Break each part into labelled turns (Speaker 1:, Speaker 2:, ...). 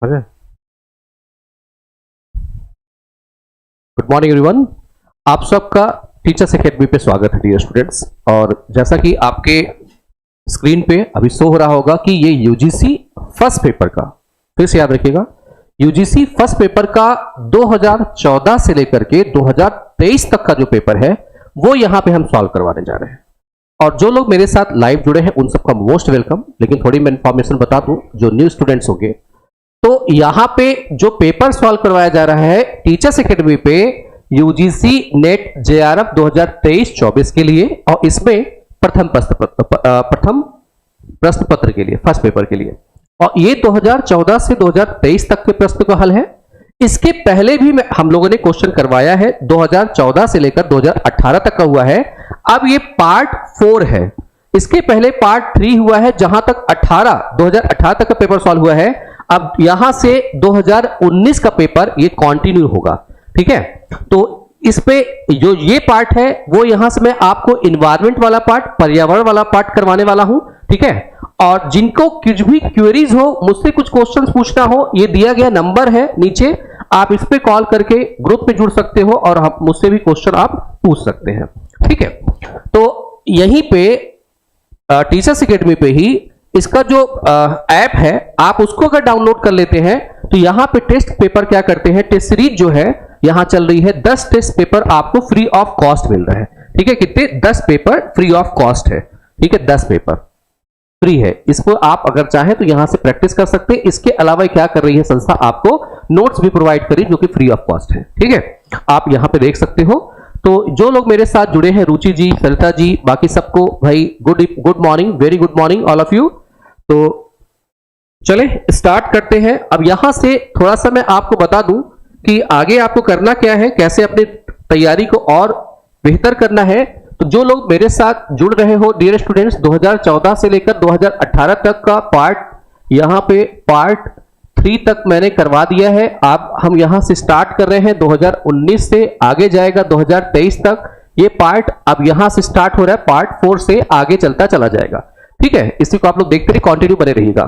Speaker 1: Good morning everyone. आप सबका teachers academy पे स्वागत है डियर स्टूडेंट्स। और जैसा कि आपके स्क्रीन पे अभी शो हो रहा होगा कि ये यूजीसी फर्स्ट पेपर का, फिर से याद रखिएगा, यूजीसी फर्स्ट पेपर का 2014 से लेकर के 2023 तक का जो पेपर है वो यहां पे हम सॉल्व करवाने जा रहे हैं। और जो लोग मेरे साथ लाइव जुड़े हैं उन सबका मोस्ट वेलकम। लेकिन थोड़ी मैं इंफॉर्मेशन बता दूं, जो न्यू स्टूडेंट्स होंगे, तो यहां पे जो पेपर सॉल्व करवाया जा रहा है टीचर्स एकेडमी पे यूजीसी नेट जेआरएफ 2023-24 के लिए, और इसमें प्रथम प्रश्न पत्र के लिए, फर्स्ट पेपर के लिए। और ये 2014 से 2023 तक के प्रश्न का हल है। इसके पहले भी हम लोगों ने क्वेश्चन करवाया है, 2014 से लेकर 2018 तक का हुआ है। अब ये पार्ट 4 है। इसके पहले पार्ट 3 हुआ है, जहां तक 2018 तक का पेपर सॉल्व हुआ है। अब यहां से 2019 का पेपर ये कंटिन्यू होगा, ठीक है। तो इस पे जो ये पार्ट है वो यहां से मैं आपको इन्वायरमेंट वाला पार्ट, पर्यावरण वाला पार्ट करवाने वाला हूं, ठीक है। और जिनको कुछ भी क्वेरीज हो, मुझसे कुछ क्वेश्चंस पूछना हो, ये दिया गया नंबर है नीचे, आप इस पे कॉल करके ग्रुप में जुड़ सकते हो और मुझसे भी क्वेश्चन आप पूछ सकते हैं, ठीक है। तो यहीं पे टीचर्स एकेडमी पे ही इसका जो ऐप है, आप उसको अगर डाउनलोड कर लेते हैं तो यहां पे टेस्ट पेपर क्या करते हैं, टेस्ट सीरीज जो है यहां चल रही है, 10 टेस्ट पेपर आपको फ्री ऑफ कॉस्ट मिल रहा है, ठीक है। कितने? 10 पेपर फ्री ऑफ कॉस्ट है, ठीक है। 10 पेपर फ्री है। इसको आप अगर चाहें तो यहां से प्रैक्टिस कर सकते हैं। इसके अलावा क्या कर रही है संस्था, आपको नोट्स भी प्रोवाइड करी जो कि फ्री ऑफ कॉस्ट है, ठीक है। आप यहां पे देख सकते हो। तो जो लोग मेरे साथ जुड़े हैं, रुचि जी, सरिता जी, बाकी सबको भाई good morning, very good morning all of you. तो चले स्टार्ट करते हैं। अब यहां से थोड़ा सा मैं आपको बता दूं कि आगे आपको करना क्या है, कैसे अपनी तैयारी को और बेहतर करना है। तो जो लोग मेरे साथ जुड़ रहे हो डियर स्टूडेंट्स, 2014 से लेकर 2018 तक का पार्ट, यहां पे पार्ट 3 तक मैंने करवा दिया है। हम यहां से स्टार्ट कर रहे हैं 2019 से, आगे जाएगा 2023 तक। ये पार्ट अब यहां से स्टार्ट हो रहा है, पार्ट 4 से आगे चलता चला जाएगा, ठीक है। इसी को आप लोग देखते रहिए, कंटिन्यू बने रहिएगा।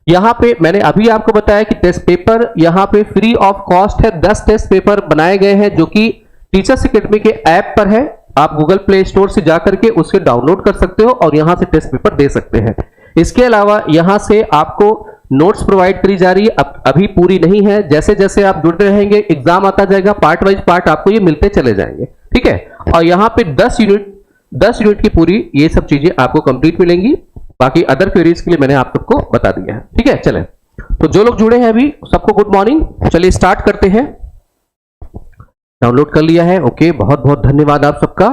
Speaker 1: यहां पे मैंने अभी आपको बताया कि टेस्ट पेपर यहां पे फ्री ऑफ कॉस्ट है। 10 टेस्ट पेपर बनाए गए हैं जो कि टीचर्स एकेडमी के ऐप पर है। आप गूगल प्ले स्टोर से जाकर के उसके डाउनलोड कर सकते हो और यहां से टेस्ट पेपर दे सकते हैं। इसके अलावा यहां से आपको नोट्स प्रोवाइड करी जा रही है, अभी पूरी नहीं है। जैसे जैसे आप जुड़ते रहेंगे, एग्जाम आता जाएगा, पार्ट वाइज पार्ट आपको ये मिलते चले जाएंगे, ठीक है। और यहां पे 10 यूनिट की पूरी ये सब चीजें आपको कंप्लीट मिलेंगी। बाकी अदर क्वेरीज के लिए मैंने आप सबको बता दिया है, ठीक है। चलें, तो जो लोग जुड़े हैं अभी सबको गुड मॉर्निंग। चलिए स्टार्ट करते हैं। डाउनलोड कर लिया है, ओके, बहुत बहुत धन्यवाद आप सबका।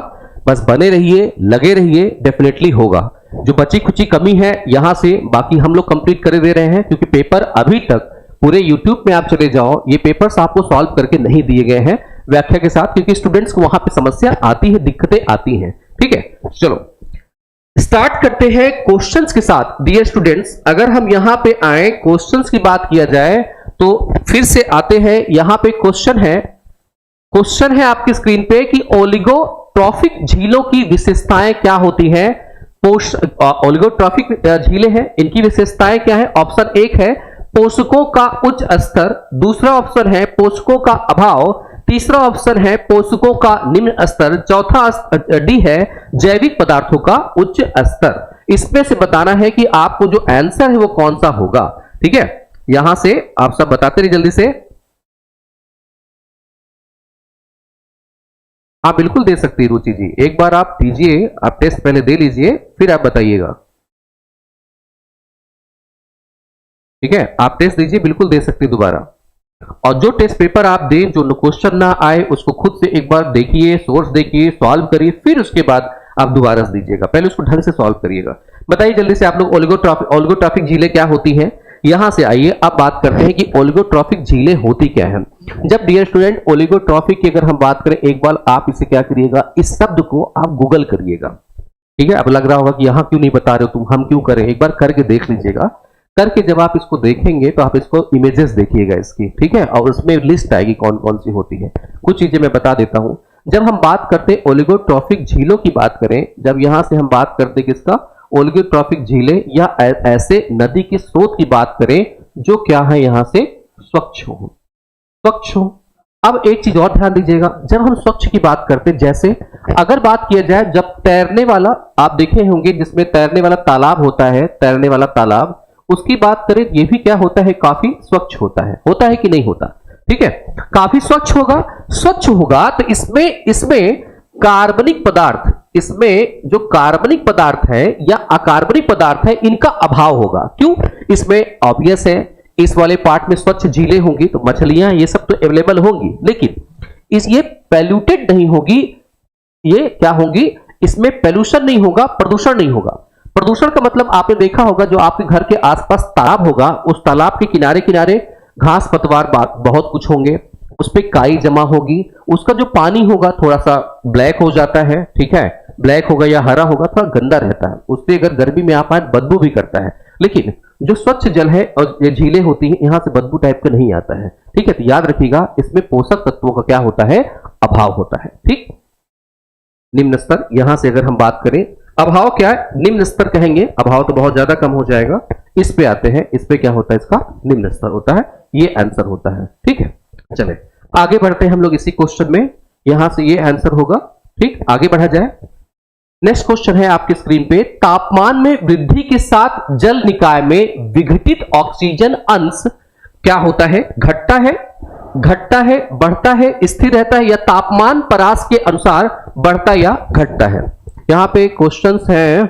Speaker 1: बस बने रहिए, लगे रहिए, डेफिनेटली होगा। जो बची खुची कमी है यहां से बाकी हम लोग कंप्लीट कर दे रहे हैं, क्योंकि पेपर अभी तक पूरे यूट्यूब में आप चले जाओ, ये पेपर्स आपको सॉल्व करके नहीं दिए गए हैं व्याख्या के साथ, क्योंकि स्टूडेंट्स को वहां पे समस्या आती है, दिक्कतें आती हैं, ठीक है। चलो स्टार्ट करते हैं क्वेश्चंस के साथ डियर स्टूडेंट्स। अगर हम यहां पे आए, क्वेश्चंस की बात किया जाए तो फिर से आते हैं। यहां पे क्वेश्चन है आपकी स्क्रीन पे कि ओलिगोट्रॉफिक झीलों की विशेषताएं क्या होती हैं। ओलिगोट्रॉफिक झीलें हैं, इनकी विशेषताएं क्या है। ऑप्शन 1 है पोषकों का उच्च स्तर, दूसरा ऑप्शन है पोषकों का अभाव, तीसरा ऑप्शन है पोषकों का निम्न स्तर, चौथा डी है जैविक पदार्थों का उच्च स्तर। इसमें से बताना है कि आपको जो आंसर है वो कौन सा होगा, ठीक है। यहां से आप सब बताते रहिए जल्दी से। आप बिल्कुल दे सकती है रुचि जी, एक बार आप दीजिए, आप टेस्ट पहले दे लीजिए फिर आप बताइएगा, ठीक है। आप टेस्ट दीजिए, बिल्कुल दे सकती है दोबारा। और जो टेस्ट पेपर आप दें, जो क्वेश्चन ना आए उसको खुद से एक बार देखिए, सोर्स देखिए, सॉल्व करिए, फिर उसके बाद आप दोबारा से दीजिएगा। पहले उसको ढंग से सॉल्व करिएगा। बताइए जल्दी से आप लोग, ओलिगोट्रॉफिक झीलें क्या होती हैं। यहां से आइए अब बात करते हैं कि ओलिगोट्रॉफिक झीलें होती क्या है। जब डियर स्टूडेंट ओलिगोट्रॉफिक की अगर हम बात करें, एक बार आप इसे क्या करिएगा, इस शब्द को आप गूगल करिएगा, ठीक है। अब लग रहा होगा कि यहां क्यों नहीं बता रहे हो तुम, हम क्यों करें, एक बार करके देख लीजिएगा। करके जब आप इसको देखेंगे तो आप इसको इमेजेस देखिएगा इसकी, ठीक है। और उसमें लिस्ट आएगी कौन कौन सी होती है। कुछ चीजें मैं बता देता हूं। जब हम बात करते हैं ओलिगोट्रॉफिक झीलों की बात करें, जब यहां से हम बात करते हैं किसका, ओलिगोट्रॉफिक झीलें या ऐसे नदी के स्रोत की बात करें जो क्या है, यहां से स्वच्छ हो, स्वच्छ हो। अब एक चीज और ध्यान दीजिएगा, जब हम स्वच्छ की बात करते, जैसे अगर बात किया जाए जब तैरने वाला, आप देखे होंगे जिसमें तैरने वाला तालाब होता है, तैरने वाला तालाब, उसकी बात करें, ये भी क्या होता है, काफी स्वच्छ होता है कि नहीं होता? ठीक है, काफी स्वच्छ होगा। स्वच्छ होगा तो इसमें कार्बनिक पदार्थ, इसमें जो कार्बनिक पदार्थ है या अकार्बनिक पदार्थ है, इनका अभाव होगा। क्यों? इसमें ऑब्वियस है, इस वाले पार्ट में स्वच्छ झीलें होंगी तो मछलियां ये सब तो अवेलेबल होंगी, लेकिन ये पैल्यूटेड नहीं होगी। ये क्या होंगी? इसमें पोल्यूशन नहीं होगा, प्रदूषण नहीं होगा। प्रदूषण का मतलब आपने देखा होगा, जो आपके घर के आसपास तालाब होगा, उस तालाब के किनारे किनारे घास पतवार बहुत कुछ होंगे, उस पर काई जमा होगी, उसका जो पानी होगा थोड़ा सा ब्लैक हो जाता है, ठीक है, ब्लैक होगा या हरा होगा, थोड़ा गंदा रहता है, उससे अगर गर्मी में आप आए बदबू भी करता है। लेकिन जो स्वच्छ जल है और ये झीलें होती हैं, यहां से बदबू टाइप का नहीं आता है। ठीक है, तो याद रखिएगा, इसमें पोषक तत्वों का क्या होता है, अभाव होता है। ठीक, निम्न स्तर, यहां से अगर हम बात करें, अभाव क्या है, निम्न स्तर कहेंगे, अभाव तो बहुत ज्यादा कम हो जाएगा। इस पे आते हैं, इस पे क्या होता है, इसका निम्न स्तर होता है, ये आंसर होता है। ठीक है, चले आगे बढ़ते हैं हम लोग इसी क्वेश्चन में, यहां से ये आंसर होगा। ठीक, आगे बढ़ा जाए। नेक्स्ट क्वेश्चन है आपके स्क्रीन पे, तापमान में वृद्धि के साथ जल निकाय में विघटित ऑक्सीजन अंश क्या होता है, घटता है, बढ़ता है, स्थिर रहता है, या तापमान परास के अनुसार बढ़ता या घटता है? यहां पे क्वेश्चंस हैं,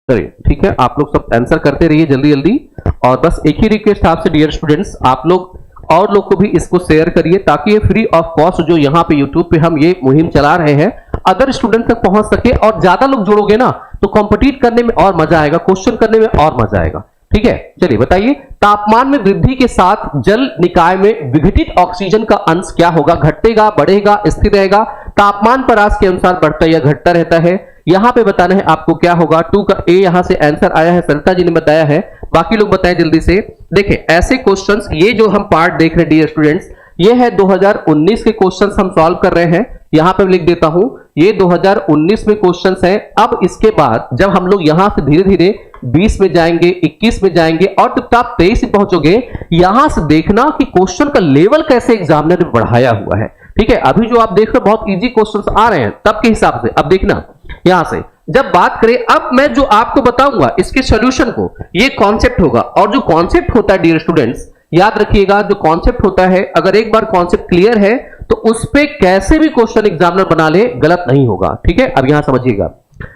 Speaker 1: चलिए ठीक है, आप लोग सब आंसर करते रहिए जल्दी जल्दी, और बस एक ही रिक्वेस्ट आपसे डियर स्टूडेंट्स, आप लोग और लोग को भी इसको शेयर करिए, ताकि ये फ्री ऑफ कॉस्ट जो यहाँ पे यूट्यूब पे हम ये मुहिम चला रहे हैं, अदर स्टूडेंट तक पहुंच सके। और ज्यादा लोग जुड़ोगे ना तो कॉम्पिटिट करने में और मजा आएगा, क्वेश्चन करने में और मजा आएगा। ठीक है, चलिए बताइए, तापमान में वृद्धि के साथ जल निकाय में विघटित ऑक्सीजन का अंश क्या होगा, घटेगा, बढ़ेगा, स्थिर रहेगा, तापमान परास के अनुसार बढ़ता या घटता रहता है? यहां पे बताना है आपको क्या होगा। 2 का ए यहां से आंसर आया है, सरिता जी ने बताया है, बाकी लोग बताएं जल्दी से। देखें ऐसे क्वेश्चंस, ये जो हम पार्ट देख रहे हैं डियर स्टूडेंट्स, ये है 2019 के क्वेश्चंस हम सॉल्व कर रहे हैं। यहां पे लिख देता हूं, ये 2019 में क्वेश्चंस हैं। अब इसके बाद जब हम लोग यहां से धीरे धीरे 20 में जाएंगे, 21 में जाएंगे, और जब आप 23 में पहुंचोगे, यहां से देखना कि क्वेश्चन का लेवल कैसे एग्जामिनर ने बढ़ाया हुआ है। ठीक है, अभी जो आप देख रहे हो बहुत इजी क्वेश्चंस आ रहे हैं तब के हिसाब से। अब देखना यहां से जब बात करें, अब मैं जो आपको बताऊंगा इसके सॉल्यूशन को, ये कॉन्सेप्ट होगा, और जो कॉन्सेप्ट होता है डियर स्टूडेंट्स, याद रखिएगा, जो कॉन्सेप्ट होता है, अगर एक बार कॉन्सेप्ट क्लियर है तो उस पे कैसे भी क्वेश्चन एग्जामिनर बना ले, गलत नहीं होगा। ठीक है, अब यहां समझिएगा,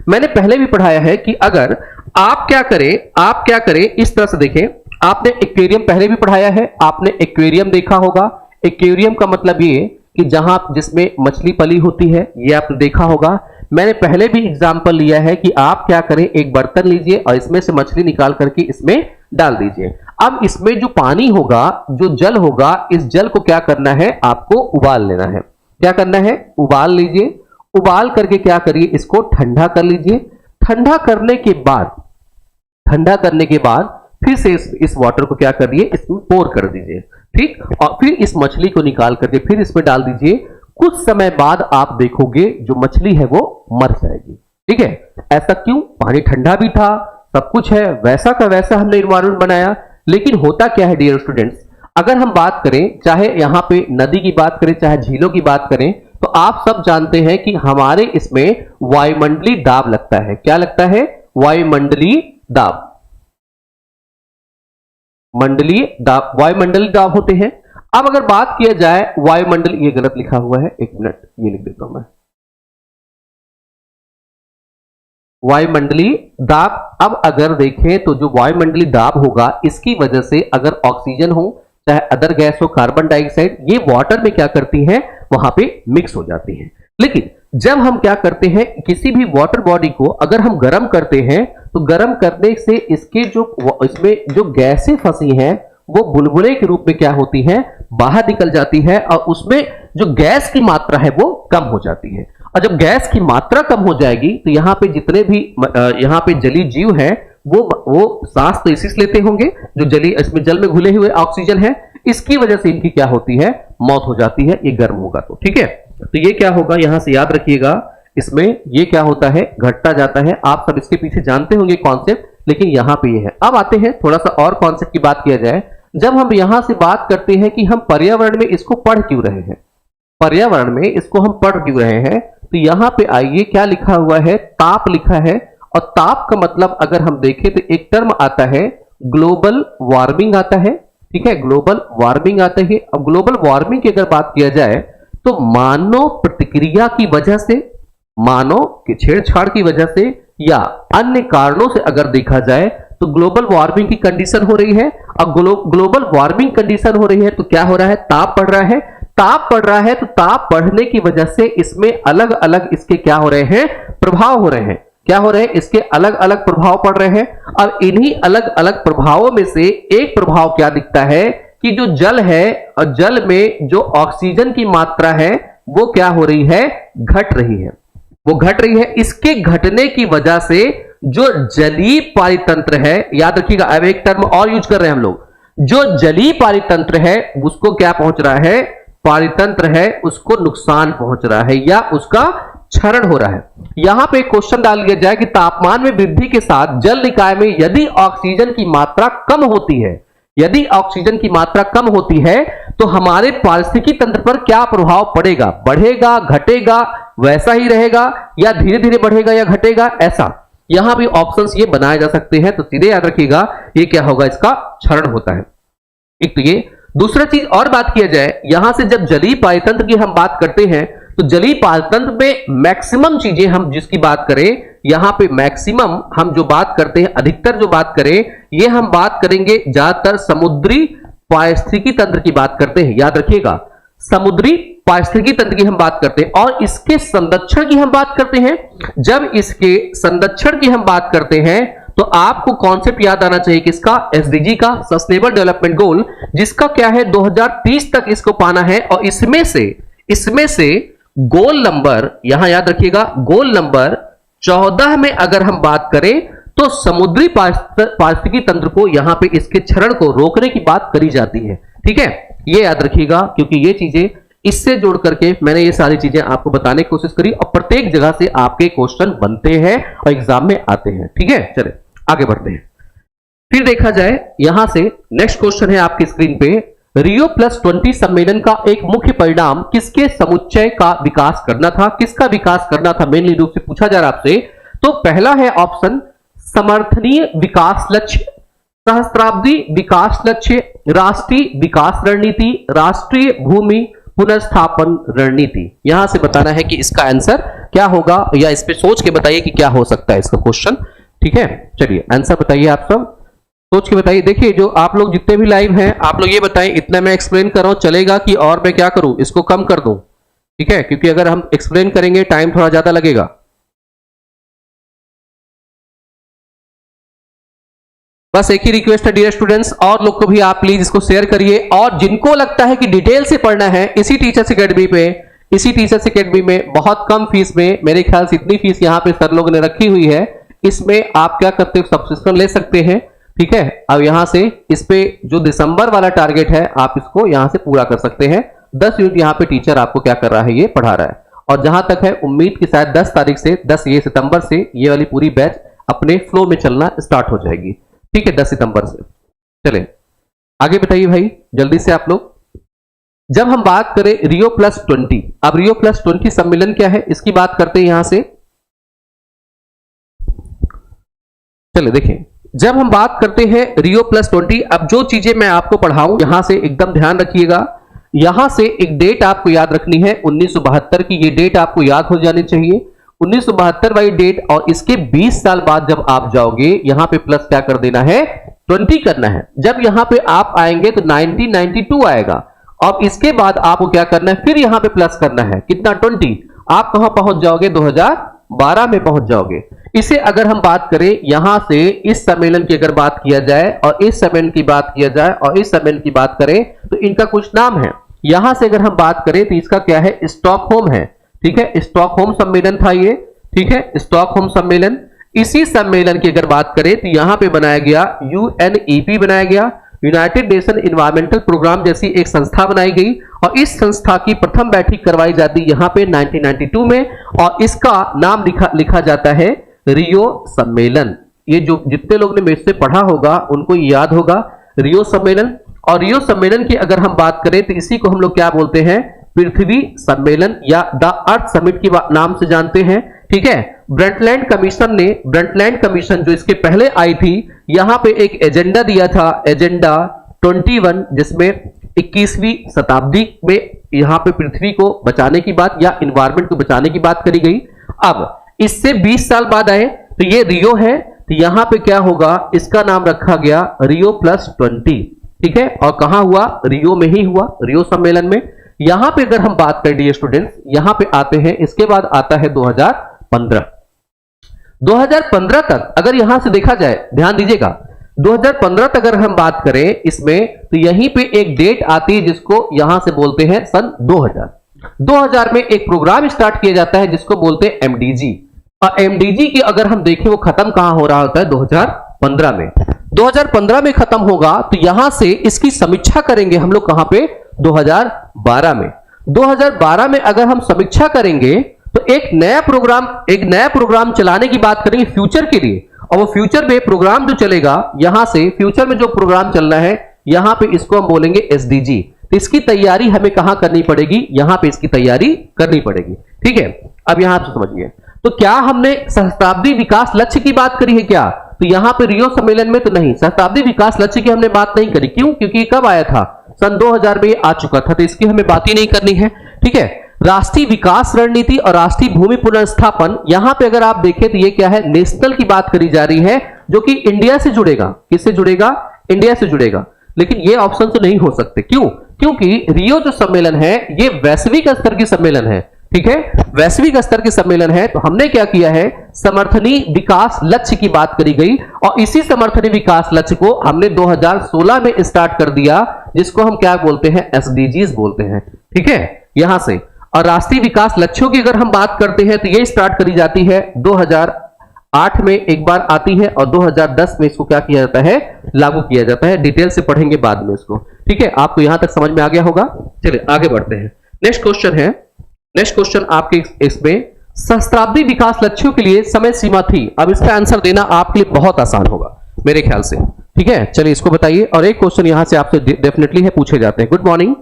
Speaker 1: मैंने पहले भी पढ़ाया है कि अगर आप क्या करें, इस तरह से देखें, आपने एक्वेरियम पहले भी पढ़ाया है, आपने एक्वेरियम देखा होगा। एक्वेरियम का मतलब ये कि जहां जिसमें मछली पली होती है, ये आपने देखा होगा। मैंने पहले भी एग्जांपल लिया है कि आप क्या करें, एक बर्तन लीजिए और इसमें से मछली निकाल करके इसमें डाल दीजिए। अब इसमें जो पानी होगा, जो जल होगा, इस जल को क्या करना है, आपको उबाल लेना है। क्या करना है, उबाल लीजिए। उबाल करके क्या करिए, इसको ठंडा कर लीजिए। ठंडा करने के बाद फिर से इस वाटर को क्या करिए, इसमें पोर कर दीजिए। ठीक, और फिर इस मछली को निकाल करके फिर इसमें डाल दीजिए। कुछ समय बाद आप देखोगे जो मछली है वो मर जाएगी। ठीक है, ऐसा क्यों, पानी ठंडा भी था, सब कुछ है, वैसा का वैसा हमने एनवायरमेंट बनाया। लेकिन होता क्या है डियर स्टूडेंट्स, अगर हम बात करें, चाहे यहां पे नदी की बात करें, चाहे झीलों की बात करें, तो आप सब जानते हैं कि हमारे इसमें वायुमंडलीय दाब लगता है। क्या लगता है, वायुमंडलीय दाब, वायुमंडलीय दाब होते हैं। अब अगर बात किया जाए वायुमंडल, ये गलत लिखा हुआ है, एक मिनट ये लिख देता हूं मैं, वायुमंडलीय दाब। अब अगर देखें तो जो वायुमंडलीय दाब होगा, इसकी वजह से अगर ऑक्सीजन हो चाहे अदर गैस हो, कार्बन डाइऑक्साइड, ये वाटर में क्या करती हैं, वहां पे मिक्स हो जाती हैं। लेकिन जब हम क्या करते हैं, किसी भी वाटर बॉडी को अगर हम गर्म करते हैं, तो गर्म करने से इसके इसमें जो गैसें फंसी हैं वो बुलबुले के रूप में क्या होती हैं, बाहर निकल जाती है, और उसमें जो गैस की मात्रा है वो कम हो जाती है। और जब गैस की मात्रा कम हो जाएगी तो यहाँ पे जितने भी यहाँ पे जलीय जीव हैं वो सांस तो इसी से लेते होंगे, जो इसमें जल में घुले हुए ऑक्सीजन है, इसकी वजह से इनकी क्या होती है, मौत हो जाती है, ये गर्म होगा तो। ठीक है, तो ये क्या होगा, यहां से याद रखिएगा, इसमें ये क्या होता है, घटता जाता है। आप सब इसके पीछे जानते होंगे कॉन्सेप्ट, लेकिन यहां पे ये है। अब आते हैं थोड़ा सा और कॉन्सेप्ट की बात किया जाए। जब हम यहां से बात करते हैं कि हम पर्यावरण में इसको पढ़ क्यों रहे हैं, पर्यावरण में इसको हम पढ़ क्यों रहे हैं, तो यहां पे आइए क्या लिखा हुआ है, ताप लिखा है। और ताप का मतलब अगर हम देखें तो एक टर्म आता है ग्लोबल वार्मिंग आता है, ठीक है, ग्लोबल वार्मिंग आता है। अब ग्लोबल वार्मिंग की अगर बात किया जाए तो मानव प्रतिक्रिया की वजह से, मानव के छेड़छाड़ की वजह से या अन्य कारणों से अगर देखा जाए तो ग्लोबल वार्मिंग की कंडीशन हो रही है। अब ग्लोबल वार्मिंग कंडीशन हो रही है तो क्या हो रहा है, ताप बढ़ रहा है। ताप बढ़ रहा है तो ताप बढ़ने की वजह से इसमें अलग अलग इसके क्या हो रहे हैं, प्रभाव हो रहे हैं। क्या हो रहे हैं, इसके अलग अलग प्रभाव पड़ रहे हैं। अब इन्हीं अलग अलग प्रभावों में से एक प्रभाव क्या दिखता है कि जो जल है और जल में जो ऑक्सीजन की मात्रा है वो क्या हो रही है, घट रही है, वो घट रही है। इसके घटने की वजह से जो जलीय पारितंत्र है, याद रखिएगा अब एक टर्म और यूज कर रहे हैं हम लोग, जो जलीय पारितंत्र है उसको क्या पहुंच रहा है, पारितंत्र है उसको नुकसान पहुंच रहा है या उसका क्षरण हो रहा है। यहां पे क्वेश्चन डाल दिया जाए कि तापमान में वृद्धि के साथ जल निकाय में यदि ऑक्सीजन की मात्रा कम होती है, यदि ऑक्सीजन की मात्रा कम होती है तो हमारे पारिस्थितिकी तंत्र पर क्या प्रभाव पड़ेगा, बढ़ेगा, घटेगा, वैसा ही रहेगा या धीरे धीरे बढ़ेगा या घटेगा, ऐसा यहां भी ऑप्शंस ये बनाए जा सकते हैं। तो सीधे याद रखिएगा ये क्या होगा, इसका क्षरण होता है। एक तो ये, दूसरा चीज और बात किया जाए, यहां से जब जलीय पारितंत्र की हम बात करते हैं तो जलीय पारितंत्र में मैक्सिमम चीजें हम जिसकी बात करें, यहां पे मैक्सिमम हम जो बात करते हैं, अधिकतर जो बात करें, ये हम बात करेंगे ज्यादातर समुद्री पारिस्थितिकी तंत्र की बात करते हैं। याद रखिएगा समुद्री पारिस्थितिकी तंत्र की हम बात करते हैं और इसके संरक्षण की हम बात करते हैं। जब इसके संरक्षण की हम बात करते हैं तो आपको कॉन्सेप्ट याद आना चाहिए किसका, एसडीजी का, सस्टेनेबल डेवलपमेंट गोल, जिसका क्या है 2030 तक इसको पाना है। और इसमें से गोल नंबर, यहां याद रखिएगा गोल नंबर 14 में अगर हम बात करें तो समुद्री पारिस्थितिकी तंत्र को यहां पे इसके क्षरण को रोकने की बात करी जाती है। ठीक है, ये याद रखिएगा क्योंकि ये चीजें इससे जोड़ करके मैंने ये सारी चीजें आपको बताने की कोशिश करी और प्रत्येक जगह से आपके क्वेश्चन बनते हैं और एग्जाम में आते हैं। ठीक है, चले आगे बढ़ते हैं। फिर देखा जाए यहां से नेक्स्ट क्वेश्चन है आपकी स्क्रीन पे, रियो +20 सम्मेलन का एक मुख्य परिणाम किसके समुच्चय का विकास करना था, किसका विकास करना था, मेनली रूप से पूछा जा रहा आपसे। तो पहला है ऑप्शन समर्थनीय विकास लक्ष्य, सहस्त्राब्दी विकास लक्ष्य, राष्ट्रीय विकास रणनीति, राष्ट्रीय भूमि पुनर्स्थापन रणनीति। यहां से बताना है कि इसका आंसर क्या होगा या इस पे सोच के बताइए कि क्या हो सकता है इसका क्वेश्चन। ठीक है, चलिए आंसर बताइए, आप सब सोच के बताइए। देखिए जो आप लोग जितने भी लाइव हैं आप लोग ये बताएं, इतना मैं एक्सप्लेन कर रहा हूं चलेगा कि और मैं क्या करूं, इसको कम कर दूं। ठीक है, क्योंकि अगर हम एक्सप्लेन करेंगे टाइम थोड़ा ज्यादा लगेगा। बस एक ही रिक्वेस्ट है डियर स्टूडेंट्स, और लोग को भी आप प्लीज इसको शेयर करिए। और जिनको लगता है कि डिटेल से पढ़ना है इसी टीचर्स एकेडमी पे, इसी टीचर्स एकेडमी में बहुत कम फीस में, मेरे ख्याल से इतनी फीस यहाँ पे सर लोगों ने रखी हुई है, इसमें आप क्या करते हो सब्सक्रिप्शन ले सकते हैं। ठीक है, अब यहां से इस पे जो दिसंबर वाला टारगेट है आप इसको यहां से पूरा कर सकते हैं। 10 यूनिट यहां पे टीचर आपको क्या कर रहा है, ये पढ़ा रहा है। और जहां तक है उम्मीद की शायद 10 तारीख से 10 ये सितंबर से ये वाली पूरी बैच अपने फ्लो में चलना स्टार्ट हो जाएगी। ठीक है, 10 सितंबर से। चले आगे बताइए भाई जल्दी से आप लोग। जब हम बात करें रियो +20, अब रियो +20 सम्मेलन क्या है इसकी बात करते हैं यहां से। चले देखें, जब हम बात करते हैं रियो +20, अब जो चीजें मैं आपको पढ़ाऊं यहां से एकदम ध्यान रखिएगा। यहां से एक डेट आपको याद रखनी है 1972 की, ये डेट आपको याद हो जानी चाहिए 1972 वाली डेट। और इसके 20 साल बाद जब आप जाओगे यहां पे प्लस क्या कर देना है, 20 करना है। जब यहां पे आप आएंगे तो 1992 आएगा। अब इसके बाद आपको क्या करना है, फिर यहां पे प्लस करना है कितना, 20। आप कहां पहुंच जाओगे, 2012 में पहुंच जाओगे। इसे अगर हम बात करें यहां से इस सम्मेलन की अगर बात किया जाए और इस सम्मेलन की बात किया जाए और इस सम्मेलन की बात करें तो इनका कुछ नाम है। यहां से अगर हम बात करें तो इसका क्या है, स्टॉकहोम है। ठीक है, स्टॉकहोम सम्मेलन था ये। ठीक है, स्टॉकहोम सम्मेलन। इसी सम्मेलन की अगर बात करें तो यहां पे बनाया गया UNEP बनाया गया, यूनाइटेड नेशन एनवायरमेंटल प्रोग्राम जैसी एक संस्था बनाई गई और इस संस्था की प्रथम बैठक करवाई जाती यहां पे 1992 में और इसका नाम लिखा जाता है रियो सम्मेलन। ये जो जितने लोग ने मेरे से पढ़ा होगा उनको याद होगा रियो सम्मेलन। और रियो सम्मेलन की अगर हम बात करें तो इसी को हम लोग क्या बोलते हैं, पृथ्वी सम्मेलन या द अर्थ समिट के नाम से जानते हैं। ठीक है, ब्रंटलैंड कमीशन जो इसके पहले आई थी, यहां पे एक एजेंडा दिया था, एजेंडा 21, जिसमें 21वीं शताब्दी में यहां पे पृथ्वी को बचाने की बात या इन्वायरमेंट को बचाने की बात करी गई। अब इससे 20 साल बाद आए तो ये रियो है, तो यहां पे क्या होगा, इसका नाम रखा गया रियो +20। ठीक है, और कहां हुआ, रियो में ही हुआ, रियो सम्मेलन में। यहां पे अगर हम बात करें डियर स्टूडेंट्स, यहां पे आते हैं, इसके बाद आता है 2015। 2015 तक अगर यहां से देखा जाए, ध्यान दीजिएगा, 2015 तक अगर हम बात करें इसमें, तो यहीं पे एक डेट आती है जिसको यहां से बोलते हैं सन 2000। 2000 में एक प्रोग्राम स्टार्ट किया जाता है जिसको बोलते हैं एमडीजी। और एमडीजी की अगर हम देखें वो खत्म कहां हो रहा होता है, 2015 में। 2015 में खत्म होगा तो यहां से इसकी समीक्षा करेंगे हम लोग कहां पे, 2012 में। 2012 में अगर हम समीक्षा करेंगे तो एक नया प्रोग्राम चलाने की बात करेंगे फ्यूचर के लिए। और वो फ्यूचर में प्रोग्राम जो चलेगा, यहां से फ्यूचर में जो प्रोग्राम चलना है, यहां पे इसको हम बोलेंगे एसडीजी। तो इसकी तैयारी हमें कहां करनी पड़ेगी, यहां पे इसकी तैयारी करनी पड़ेगी। ठीक है, अब यहां से समझिए, तो क्या हमने सहस्त्राब्दी विकास लक्ष्य की बात करी है क्या, तो यहां पे रियो सम्मेलन में तो नहीं, सहस्त्राब्दी विकास लक्ष्य की हमने बात नहीं करी। क्यों, क्योंकि कब आया था, सन 2000 में आ चुका था, तो इसकी हमें बात ही नहीं करनी है। ठीक है, राष्ट्रीय विकास रणनीति और राष्ट्रीय भूमि पुनर्स्थापन, यहां पे अगर आप देखें तो ये क्या है, नेशनल की बात करी जा रही है, जो कि इंडिया से जुड़ेगा। किससे जुड़ेगा, इंडिया से जुड़ेगा। लेकिन ये ऑप्शन तो नहीं हो सकते, क्यों, क्योंकि रियो जो सम्मेलन है ये वैश्विक स्तर की सम्मेलन है। ठीक है, वैश्विक स्तर के सम्मेलन है, तो हमने क्या किया है, समर्थनीय विकास लक्ष्य की बात करी गई, और इसी समर्थनीय विकास लक्ष्य को हमने 2016 में स्टार्ट कर दिया, जिसको हम क्या बोलते हैं, एसडीजीज बोलते हैं। ठीक है, यहां से। और राष्ट्रीय विकास लक्ष्यों की अगर हम बात करते हैं तो ये स्टार्ट करी जाती है 2008 में एक बार आती है, और 2010 में इसको क्या किया जाता है, लागू किया जाता है। डिटेल से पढ़ेंगे बाद में इसको। ठीक है, आपको यहां तक समझ में आ गया होगा। चलिए आगे बढ़ते हैं। नेक्स्ट क्वेश्चन आपके इसमें, सहस्त्राब्दी विकास लक्ष्यों के लिए समय सीमा थी। अब इसका आंसर देना आपके लिए बहुत आसान होगा मेरे ख्याल से। ठीक है, चलिए इसको बताइए। और एक क्वेश्चन यहां से आपसे डेफिनेटली है, पूछे जाते हैं। Good morning,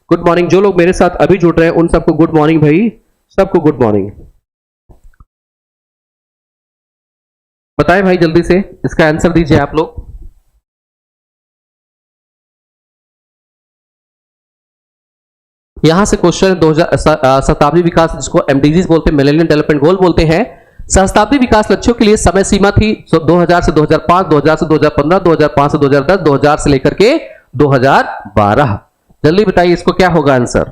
Speaker 1: good morning. जो लोग मेरे साथ अभी जुड़ रहे हैं उन सबको गुड मॉर्निंग भाई, सबको गुड मॉर्निंग। बताएं भाई जल्दी से, इसका आंसर दीजिए आप लोग। यहां से क्वेश्चन 2000 शताब्दी विकास, जिसको एमडीजी बोलते हैं, मिलेनियम डेवलपमेंट गोल बोलते हैं, सहस्त्राब्दी विकास लक्ष्यों के लिए समय सीमा थी 2000 से 2005, 2000 से 2015, 2005 से 2010, 2000 से लेकर के 2012। जल्दी बताइए इसको क्या होगा आंसर।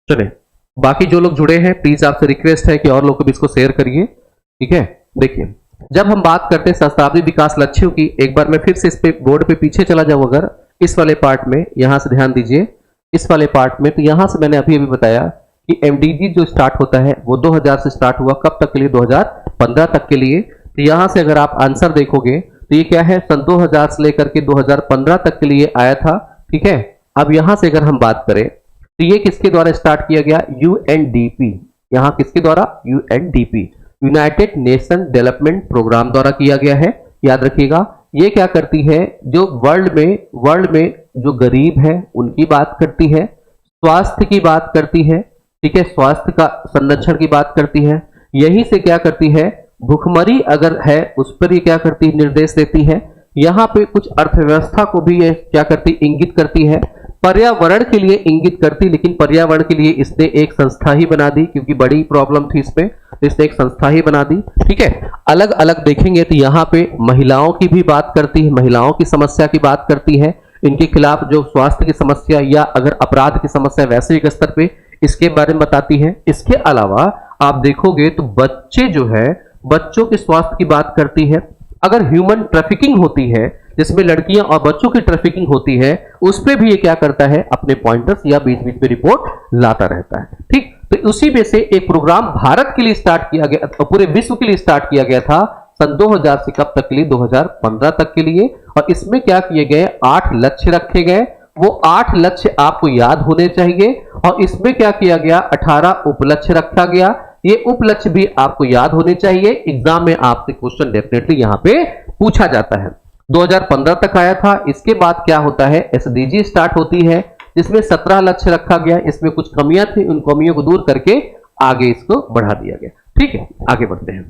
Speaker 1: चलिए, बाकी जो लोग जुड़े हैं प्लीज आपसे रिक्वेस्ट है कि और लोग को भी इसको शेयर करिए। ठीक है, देखिए जब हम बात करते हैं सहस्त्राब्दी विकास लक्ष्यों की, एक बार मैं फिर से इस पे बोर्ड पे पीछे चला जाऊं, अगर इस वाले पार्ट में, यहां से ध्यान दीजिए, इस वाले पार्ट में, तो यहां से मैंने अभी बताया कि एमडीजी जो स्टार्ट होता है वो 2000 से स्टार्ट हुआ, कब तक के लिए, 2015 तक के लिए। तो यहां से अगर आप आंसर देखोगे तो ये क्या है, सन 2000 से लेकर के 2015 तक के लिए आया था। ठीक है, अब यहां से अगर हम बात करें तो ये किसके द्वारा स्टार्ट किया गया, यूएनडीपी। यहां किसके द्वारा, UNDP, United Nation development programme द्वारा किया गया है। याद रखिएगा, ये क्या करती है, जो वर्ल्ड में जो गरीब है उनकी बात करती है, स्वास्थ्य की बात करती है। ठीक है, स्वास्थ्य का संरक्षण की बात करती है। यही से क्या करती है, भूखमरी अगर है उस पर ये क्या करती है, निर्देश देती है। यहाँ पे कुछ अर्थव्यवस्था को भी ये क्या करती, इंगित करती है। पर्यावरण के लिए इंगित करती, लेकिन पर्यावरण के लिए इसने एक संस्था ही बना दी, क्योंकि बड़ी प्रॉब्लम थी इसमें, इसने एक संस्था ही बना दी। ठीक है, अलग अलग देखेंगे तो यहाँ पे महिलाओं की भी बात करती है, महिलाओं की समस्या की बात करती है, इनके खिलाफ जो स्वास्थ्य की समस्या या अगर अपराध की समस्या वैश्विक स्तर पे, इसके बारे में बताती है। इसके अलावा आप देखोगे तो बच्चे जो है, बच्चों के स्वास्थ्य की बात करती है। अगर ह्यूमन ट्रैफिकिंग होती है, जिसमें लड़कियां और बच्चों की ट्रैफिकिंग होती है, उस पे भी ये क्या करता है, अपने पॉइंटर्स या बीच बीच में रिपोर्ट लाता रहता है। ठीक, तो उसी में से एक प्रोग्राम भारत के लिए स्टार्ट किया गया, पूरे विश्व के लिए स्टार्ट किया गया था सन 2000 से कब तक के लिए, 2015 तक के लिए। और इसमें क्या किए गए, 8 लक्ष्य रखे गए। वो 8 लक्ष्य आपको याद होने चाहिए। और इसमें क्या किया गया, 18 उपलक्ष्य रखा गया। ये उपलक्ष्य भी आपको याद होने चाहिए, एग्जाम में आपसे क्वेश्चन डेफिनेटली यहाँ पे पूछा जाता है। 2015 तक आया था। इसके बाद क्या होता है, एसडीजी स्टार्ट होती है, जिसमें 17 लक्ष्य रखा गया। इसमें कुछ कमियां थी, उन कमियों को दूर करके आगे इसको बढ़ा दिया गया। ठीक है, आगे बढ़ते हैं।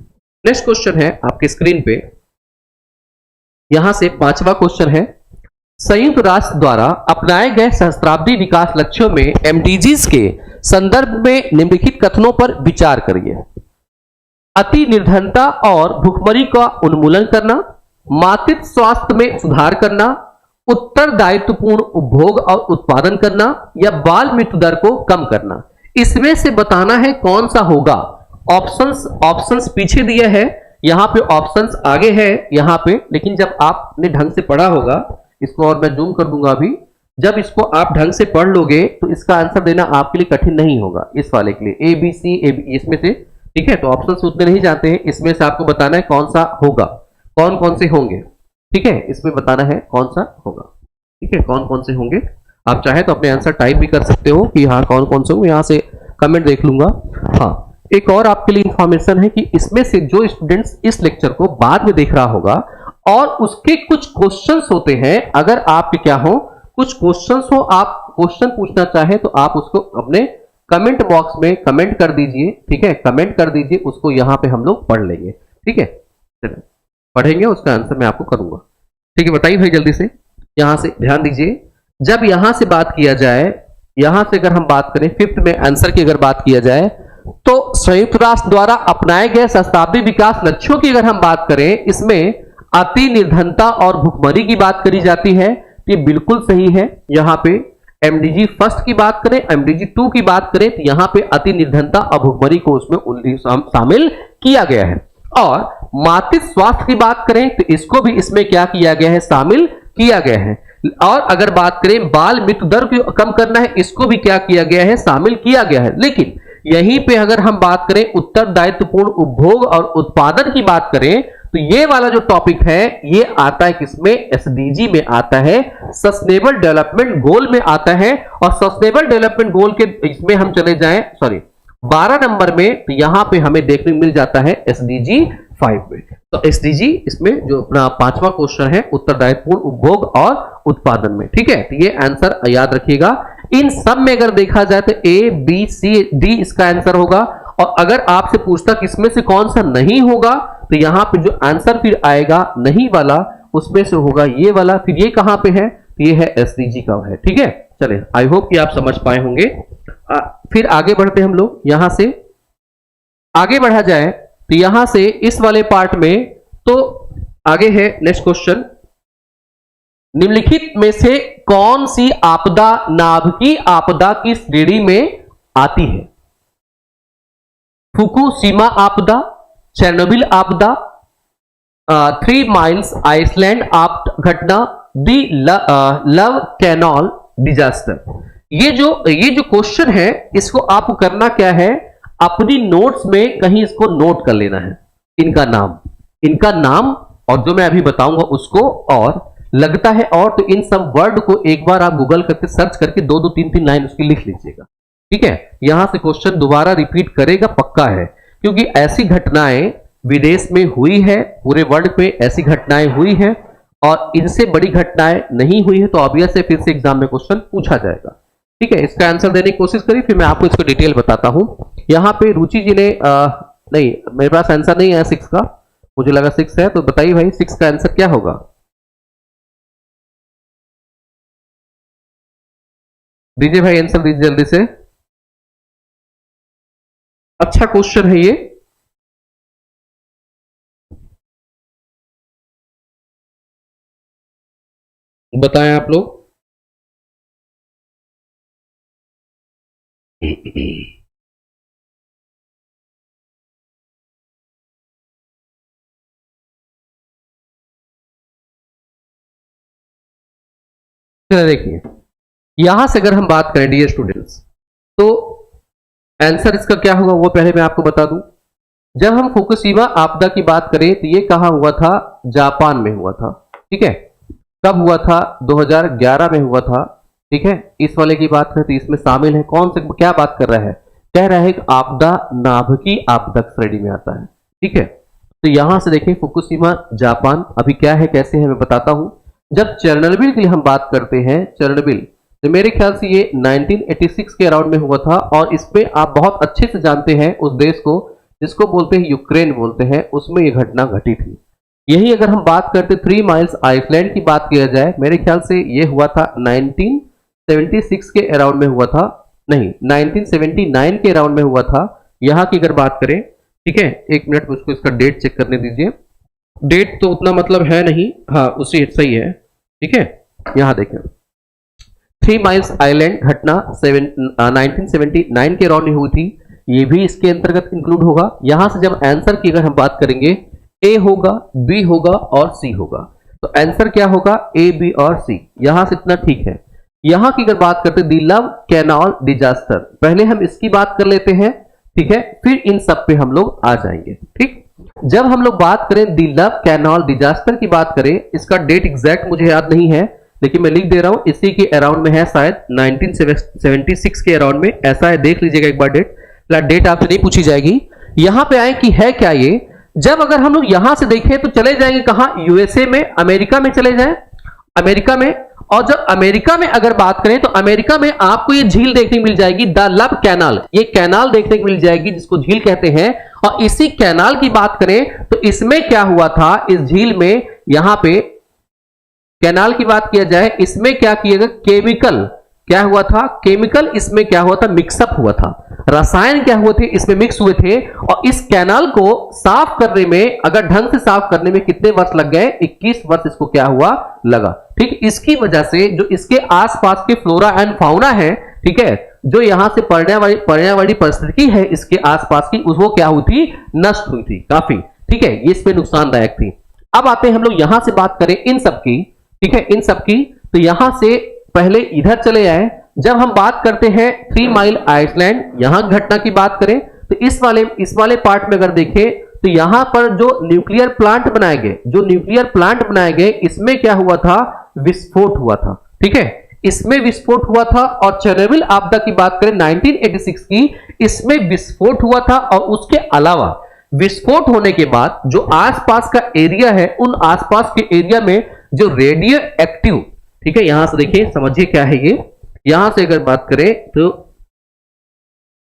Speaker 1: नेक्स्ट क्वेश्चन है आपके स्क्रीन पे, यहां से 5वां क्वेश्चन है, संयुक्त राष्ट्र द्वारा अपनाए गए सहस्त्राब्दी विकास लक्ष्यों में एमडीजीज के संदर्भ में निम्नलिखित कथनों पर विचार करिए। अति निर्धनता और भुखमरी का उन्मूलन करना, मातृत्व स्वास्थ्य में सुधार करना, उत्तरदायित्वपूर्ण उपभोग और उत्पादन करना, या बाल मृत्यु दर को कम करना। इसमें से बताना है कौन सा होगा। ऑप्शंस पीछे दिए हैं, यहां पे ऑप्शंस आगे है यहां पे, लेकिन जब आपने ढंग से पढ़ा होगा इसको, और मैं जूम कर दूंगा अभी, जब इसको आप ढंग से पढ़ लोगे तो इसका आंसर देना आपके लिए कठिन नहीं होगा। इस वाले के लिए ए बी सी इसमें से, ठीक है, तो ऑप्शंस उतने नहीं जानते हैं, इसमें से आपको बताना है कौन सा होगा, कौन कौन से होंगे। ठीक है, इसमें बताना है कौन सा होगा। ठीक है, कौन कौन से होंगे। आप चाहे तो अपने आंसर टाइप भी कर सकते हो कि हाँ कौन कौन से होंगे, यहां से कमेंट देख लूंगा। हाँ, एक और आपके लिए इंफॉर्मेशन है कि इसमें से जो स्टूडेंट्स इस लेक्चर को बाद में देख रहा होगा और उसके कुछ क्वेश्चंस होते हैं, अगर आपके क्या हो कुछ क्वेश्चंस हो, आप क्वेश्चन पूछना चाहे तो आप उसको अपने कमेंट बॉक्स में कमेंट कर दीजिए। ठीक है, कमेंट कर दीजिए, उसको यहां पे हम लोग पढ़ लेंगे। ठीक है, चलिए पढ़ेंगे, उसका आंसर मैं आपको करूंगा। ठीक है, बताइए भाई जल्दी से, यहां से ध्यान दीजिए। जब यहां से बात किया जाए, यहां से अगर हम बात करें 5th में आंसर की अगर बात किया जाए, तो संयुक्त राष्ट्र द्वारा अपनाए गए सहस्त्राब्दी विकास लक्ष्यों की अगर हम बात करें, इसमें अति निर्धनता और भुखमरी की बात करी जाती है। ये बिल्कुल सही है। यहां पे एमडीजी फर्स्ट की बात करें, एमडीजी 2 की बात करें, तो यहां पे अति निर्धनता और भुखमरी को उसमें शामिल किया गया है। और मातृत्व स्वास्थ्य की बात करें तो इसको भी इसमें क्या किया गया है, शामिल किया गया है। और अगर बात करें बाल मृत्यु दर को कम करना है, इसको भी क्या किया गया है, शामिल किया गया है। लेकिन यहीं पे अगर हम बात करें उत्तरदायित्वपूर्ण उपभोग और उत्पादन की बात करें, तो ये वाला जो टॉपिक है ये आता है किसमें, एसडीजी में आता है, सस्टेनेबल डेवलपमेंट गोल में आता है। और सस्टेनेबल डेवलपमेंट गोल के इसमें हम चले जाएं 12 नंबर में, तो यहां पे हमें देखने मिल जाता है एसडीजी 5 में। तो एसडीजी इसमें जो अपना 5वां क्वेश्चन है, उत्तरदायित्वपूर्ण उपभोग और उत्पादन में। ठीक है, तो ये आंसर याद रखिएगा। इन सब में अगर देखा जाए तो ए बी सी डी इसका आंसर होगा। और अगर आपसे पूछता किसमें से कौन सा नहीं होगा, तो यहां पे जो आंसर फिर आएगा नहीं वाला, उसमें से होगा ये वाला। फिर ये कहां पे है, तो ये है एसडीजी का है। ठीक है, चलिए आई होप कि आप समझ पाए होंगे। फिर आगे बढ़ते हम लोग, यहां से आगे बढ़ा जाए तो यहां से इस वाले पार्ट में, तो आगे है नेक्स्ट क्वेश्चन, निम्नलिखित में से कौन सी आपदा नाभिकीय आपदा की श्रेणी में आती है। फुकुशिमा आपदा, चेरनोबिल आपदा, 3 माइल्स आइसलैंड घटना, दी लव कैनाल डिजास्टर। ये जो क्वेश्चन है, इसको आपको करना क्या है, अपनी नोट्स में कहीं इसको नोट कर लेना है, इनका नाम और जो मैं अभी बताऊंगा उसको, और लगता है और तो इन सब वर्ड को एक बार आप गूगल करके सर्च करके 2-2 3-3 लाइन उसकी लिख लीजिएगा। ठीक है, यहां से क्वेश्चन दोबारा रिपीट करेगा पक्का है, क्योंकि ऐसी घटनाएं विदेश में हुई है, पूरे वर्ल्ड पे ऐसी घटनाएं हुई है, और इनसे बड़ी घटनाएं नहीं हुई है, तो ऑब्वियस है फिर से एग्जाम में क्वेश्चन पूछा जाएगा। ठीक है, इसका आंसर देने की कोशिश करिए, फिर मैं आपको इसको डिटेल बताता हूं। यहां पे रुचि जी ने नहीं, मेरे पास आंसर नहीं है 6 का, मुझे लगा 6 है, तो बताइए भाई 6 का आंसर क्या होगा। दीजिए भाई आंसर दीजिए जल्दी से। अच्छा क्वेश्चन है ये। बताएं आप लोग। देखिए, यहां से अगर हम बात करें डियर स्टूडेंट्स, तो आंसर इसका क्या होगा वो पहले मैं आपको बता दूं। जब हम फुकुशिमा आपदा की बात करें तो ये कहां हुआ था, जापान में हुआ था। ठीक है, कब हुआ था, 2011 में हुआ था। ठीक है, इस वाले की बात करें तो इसमें शामिल है कौन से, क्या बात कर रहा है, कह रहा है कि आपदा नाभिकीय आपदा श्रेणी में आता है। ठीक है, तो यहां से देखें फुकुशिमा जापान अभी क्या है कैसे है मैं बताता हूं। जब चेरनोबिल की हम बात करते हैं, चेरनोबिल, तो मेरे ख्याल से ये 1986 के अराउंड में हुआ था, और इसमें आप बहुत अच्छे से जानते हैं उस देश को जिसको बोलते हैं यूक्रेन बोलते हैं, उसमें ये घटना घटी थी। यही अगर हम बात करते 3 माइल्स आइसलैंड की बात किया जाए, मेरे ख्याल से ये हुआ था 1976 के अराउंड में हुआ था, नहीं 1979 के अराउंड में हुआ था। यहां की अगर बात करें, ठीक है, एक मिनट मुझको इसका डेट चेक करने दीजिए। डेट तो उतना मतलब है नहीं, हाँ उसी सही है। ठीक है, यहां देखें 3 माइल्स आइलैंड घटना 1979 के अराउंड में हुई थी, ये भी इसके अंतर्गत इंक्लूड होगा। यहां से जब आंसर की अगर हम बात करेंगे, ए होगा, बी होगा और सी होगा, तो आंसर क्या होगा, ए बी और सी। यहां से इतना ठीक है। यहां की अगर बात करते दी लव कैनाल डिजास्टर, पहले हम इसकी बात कर लेते हैं, ठीक है, फिर इन सब पे हम लोग आ जाएंगे। ठीक, जब हम लोग बात करें दी लव कैनाल डिजास्टर की बात करें, इसका डेट एग्जैक्ट मुझे याद नहीं है, लेकिन मैं लिख दे रहा हूं, इसी के अराउंड में है, शायद 1976 के अराउंड में, ऐसा है, देख लीजिएगा एक बार डेट आपसे नहीं पूछी जाएगी। यहां पे आए कि है क्या ये, जब अगर हम लोग यहां से देखें तो चले जाएंगे कहां, यूएसए में, अमेरिका में चले जाएं, अमेरिका में। और जब अमेरिका में अगर बात करें तो अमेरिका में आपको ये झील देखने को मिल जाएगी, द लव कैनाल, ये कैनाल देखने को मिल जाएगी जिसको झील कहते हैं। और इसी कैनाल की बात करें तो इसमें क्या हुआ था, इस झील में, यहां पे कैनाल की बात किया जाए, इसमें क्या किया गया, केमिकल क्या हुआ था, केमिकल इसमें क्या हुआ था, मिक्सअप हुआ था, रसायन क्या हुए थे इसमें मिक्स हुए थे। और इस कैनाल को साफ करने में, अगर ढंग से साफ करने में कितने वर्ष लग गए, 21 वर्ष इसको क्या हुआ, लगा। ठीक, इसकी वजह से जो इसके आसपास के फ्लोरा एंड फाउना है, ठीक है, जो यहां से पर्यावरणीय परिस्थिति है इसके आसपास की, वो क्या हुई थी, नष्ट हुई थी काफी। ठीक है, ये इसमें नुकसानदायक थी। अब आते हैं हम लोग यहां से बात करें इन सब की, ठीक है, इन सब की, तो यहां से पहले इधर चले आए। जब हम बात करते हैं 3 माइल आइसलैंड, यहां घटना की बात करें तो इस वाले पार्ट में अगर देखें तो यहां पर जो न्यूक्लियर प्लांट बनाए गए, इसमें क्या हुआ था, विस्फोट हुआ था। ठीक है, इसमें विस्फोट हुआ था। और चेरनोबिल आपदा की बात करें 1986 की, इसमें विस्फोट हुआ था। और उसके अलावा विस्फोट होने के बाद जो आसपास का एरिया है, उन आसपास के एरिया में जो रेडियो एक्टिव, ठीक है, यहां से देखिए, समझिए क्या है ये, यहां से अगर बात करें तो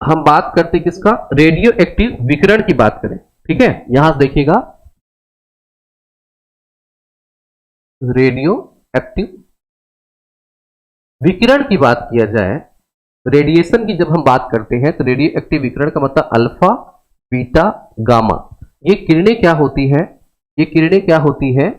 Speaker 1: हम बात करते किसका, रेडियो एक्टिव विकिरण की बात करें। ठीक है, यहां से देखिएगा, रेडियो एक्टिव विकिरण की बात किया जाए, रेडिएशन की जब हम बात करते हैं तो रेडियो एक्टिव विकिरण का मतलब अल्फा, बीटा, गामा, ये किरणें क्या होती है,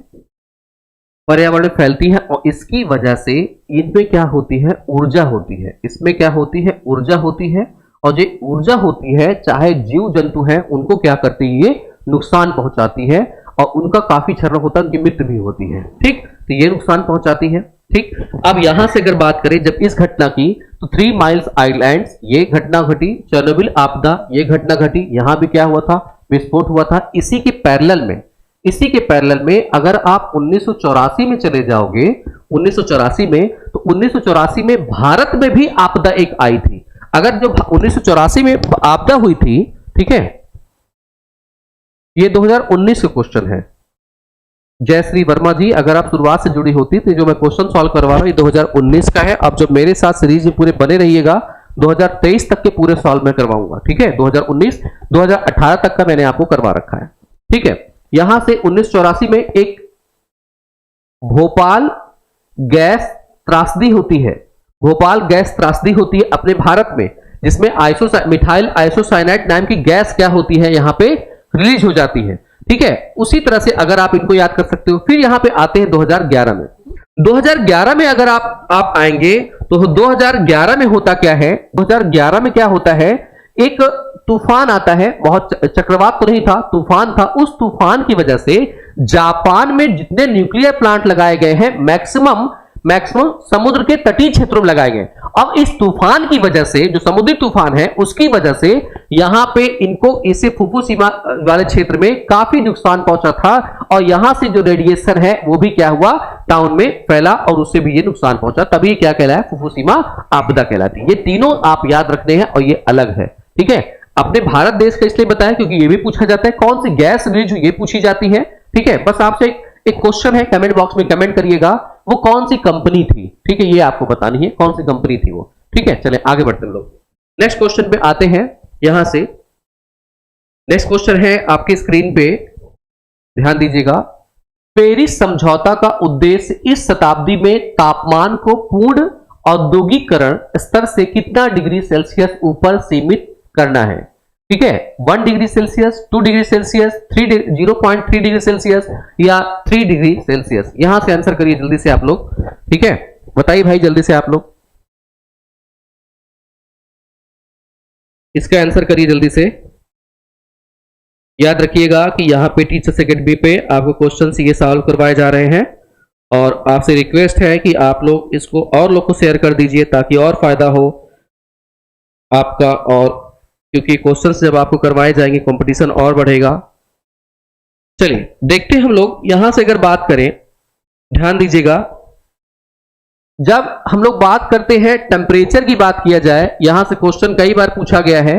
Speaker 1: पर्यावरण में फैलती है। और इसकी वजह से इनमें क्या होती है, ऊर्जा होती है, इसमें क्या होती है, ऊर्जा होती है। और जो ऊर्जा होती है, चाहे जीव जंतु हैं, उनको क्या करती है, ये नुकसान पहुंचाती है, और उनका काफी क्षरण होता है, उनकी मृत्यु भी होती है। ठीक, तो ये नुकसान पहुंचाती है। ठीक, अब यहां से अगर बात करें जब इस घटना की, तो 3 माइल्स आइलैंड्स, ये घटना घटी, चेरनोबिल आपदा, ये घटना घटी, यहां भी क्या हुआ था, विस्फोट हुआ था। इसी के पैरेलल में अगर आप 1984 में चले जाओगे, 1984 में, तो 1984 में भारत में भी आपदा एक आई थी। अगर जो 1984 में आपदा हुई थी, ठीक है, ये 2019 का क्वेश्चन है। जयश्री वर्मा जी, अगर आप शुरुआत से जुड़ी होती तो जो मैं क्वेश्चन सॉल्व करवा रहा हूं, ये 2019 का है। अब जब मेरे साथ सीरीज में पूरे बने रहिएगा, 2023 तक के पूरे सॉल्व में करवाऊंगा। ठीक है, 2019 2018 तक का मैंने आपको करवा रखा है। ठीक है, यहां से 1984 में एक भोपाल गैस त्रासदी होती है, अपने भारत में, जिसमें मिथाइल आइसोसाइनाइड नाम की गैस क्या होती है, यहां पे रिलीज हो जाती है। ठीक है, उसी तरह से अगर आप इनको याद कर सकते हो। फिर यहां पे आते हैं 2011 में। 2011 में अगर आप आएंगे तो 2011 में होता क्या है, 2011 में क्या होता है, एक तूफान आता है, बहुत चक्रवात तो नहीं था, तूफान था। उस तूफान की वजह से जापान में जितने न्यूक्लियर प्लांट लगाए गए हैं, मैक्सिमम समुद्र के तटीय क्षेत्रों में लगाए गए। अब इस तूफान की वजह से, जो समुद्री तूफान है उसकी वजह से, यहां पे इनको इसे फुकुशिमा वाले क्षेत्र में काफी नुकसान पहुंचा था। और यहां से जो रेडिएशन है वो भी क्या हुआ, टाउन में फैला, और उससे भी ये नुकसान पहुंचा। तभी क्या कहलाया, फुकुशिमा आपदा कहलाती है। ये तीनों आप याद रखने हैं और ये अलग है। ठीक है, अपने भारत देश का इसलिए बताया क्योंकि ये भी पूछा जाता है। कौन सी गैस रिलीज हुई, ये पूछी जाती है। ठीक है, बस आपसे एक क्वेश्चन है, कमेंट बॉक्स में कमेंट करिएगा वो कौन सी कंपनी थी। ठीक है, ये आपको बतानी है कौन सी कंपनी थी वो। ठीक है, चले आगे बढ़ते हैं लोग, नेक्स्ट क्वेश्चन पे आते हैं। यहां से नेक्स्ट क्वेश्चन है आपकी स्क्रीन पे, ध्यान दीजिएगा। पेरिस समझौता का उद्देश्य इस शताब्दी में तापमान को पूर्ण औद्योगिकरण स्तर से कितना डिग्री सेल्सियस ऊपर सीमित करना है। ठीक है, 1 degree Celsius, 2 degree Celsius, 0.3 degree Celsius या 3 डिग्री सेल्सियस। यहां से आंसर करिए जल्दी से आप लोग। ठीक है, बताइए भाई जल्दी से आप लोग, इसका आंसर करिए जल्दी से। याद रखिएगा कि यहाँ पे टीचर्स अकेडमी पे आपको क्वेश्चन ये सॉल्व करवाए जा रहे हैं और आपसे रिक्वेस्ट है कि आप लोग इसको और लोग को शेयर कर दीजिए ताकि और फायदा हो आपका, और क्योंकि क्वेश्चंस जब आपको करवाए जाएंगे कंपटीशन और बढ़ेगा। चलिए देखते हैं हम लोग यहां से अगर बात करें, ध्यान दीजिएगा। जब हम लोग बात करते हैं टेम्परेचर की बात किया जाए, यहां से क्वेश्चन कई बार पूछा गया है।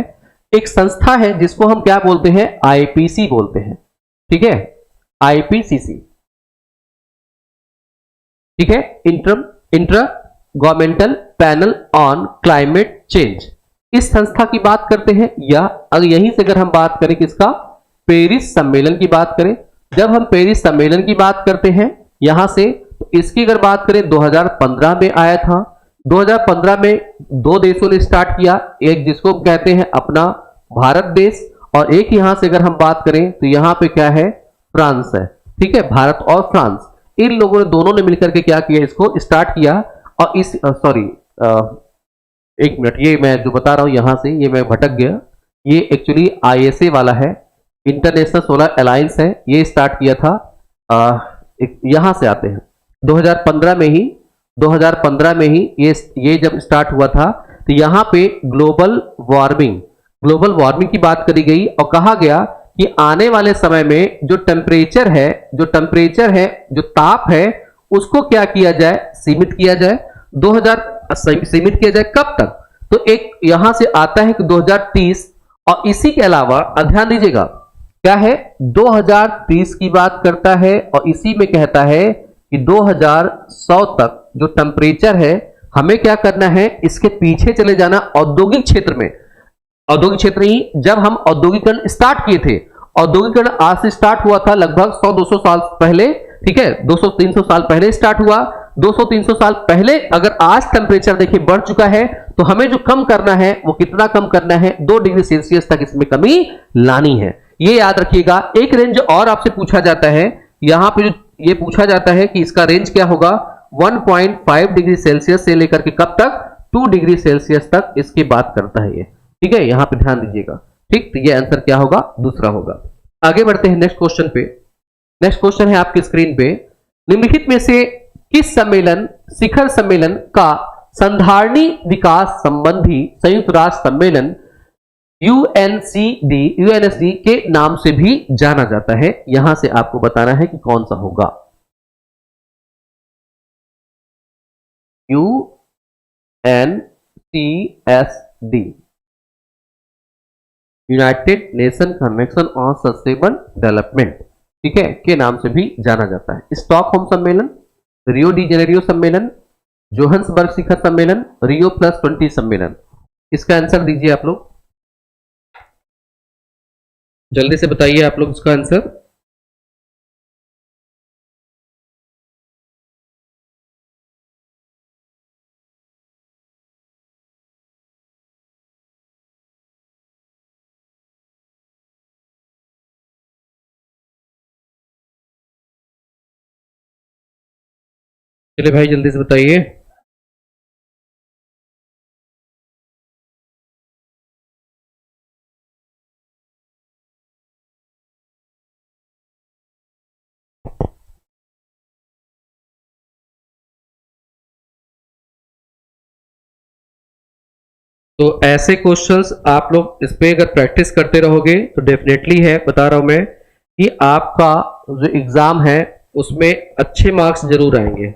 Speaker 1: एक संस्था है जिसको हम क्या बोलते हैं, आईपीसी बोलते हैं। ठीक है, आईपीसीसी। ठीक है, intra governmental panel on climate change, इस संस्था की बात करते हैं। या अगर यहीं से अगर हम बात करें किसका, पेरिस सम्मेलन की बात करें, जब हम पेरिस सम्मेलन की बात करते हैं यहां से, तो इसकी अगर बात करें 2015 में आया था। 2015 में दो देशों ने स्टार्ट किया, एक जिसको कहते हैं अपना भारत देश, और एक यहां से अगर हम बात करें तो यहां पे क्या है, फ्रांस है। ठीक है, भारत और फ्रांस, इन लोगों ने दोनों ने मिलकर के क्या किया, इसको स्टार्ट किया। और इस सॉरी एक मिनट, ये मैं जो बता रहा हूं यहां से ये मैं भटक गया, ये एक्चुअली आईएसए वाला है, इंटरनेशनल सोलर अलायंस है, ये स्टार्ट किया था। यहां से आते हैं 2015 में ही, 2015 में ही ये जब स्टार्ट हुआ था तो यहां पे ग्लोबल वार्मिंग की बात करी गई और कहा गया कि आने वाले समय में जो टेम्परेचर है, जो ताप है, उसको क्या किया जाए, सीमित किया जाए। 2000 सीमित किया जाए कब तक, तो एक यहां से आता है कि 2030, और इसी के अलावा ध्यान दीजिएगा क्या है, 2030 की बात करता है और इसी में कहता है कि 2100 तक जो टेम्परेचर है हमें क्या करना है, इसके पीछे चले जाना औद्योगिक क्षेत्र में। औद्योगिक क्षेत्र ही, जब हम औद्योगिकरण स्टार्ट किए थे, औद्योगिकरण आज से स्टार्ट हुआ था लगभग 100-200 साल पहले। ठीक है, 200-300 साल पहले स्टार्ट हुआ। 200-300 साल पहले अगर आज टेम्परेचर देखिए बढ़ चुका है, तो हमें जो कम करना है वो कितना कम करना है, 2 डिग्री सेल्सियस तक इसमें कमी लानी है। ये याद रखिएगा। एक रेंज और आपसे पूछा जाता है, यहां पे जो ये पूछा जाता है कि इसका रेंज क्या होगा, 1.5 डिग्री सेल्सियस से लेकर के कब तक, 2 डिग्री सेल्सियस तक इसकी बात करता है ये। ठीक है, यहां पे ध्यान दीजिएगा। ठीक, तो ये आंसर क्या होगा, दूसरा होगा। आगे बढ़ते हैं नेक्स्ट क्वेश्चन पे। नेक्स्ट क्वेश्चन है आपकी स्क्रीन पे, निम्नलिखित में से किस सम्मेलन, शिखर सम्मेलन का संधारणी विकास संबंधी संयुक्त राष्ट्र सम्मेलन यूएनएसडी के नाम से भी जाना जाता है। यहां से आपको बताना है कि कौन सा होगा। UNCSD, United Nation Convention on Sustainable Development, ठीक है, के नाम से भी जाना जाता है। स्टॉकहोम सम्मेलन, रियो डी जेनेरियो सम्मेलन, जोहान्सबर्ग शिखर सम्मेलन, रियो +20 सम्मेलन। इसका आंसर दीजिए आप लोग, जल्दी से बताइए आप लोग इसका आंसर। चलिए भाई जल्दी से बताइए। तो ऐसे क्वेश्चंस आप लोग इस पे अगर प्रैक्टिस करते रहोगे तो डेफिनेटली है, बता रहा हूं मैं, कि आपका जो एग्जाम है उसमें अच्छे मार्क्स जरूर आएंगे।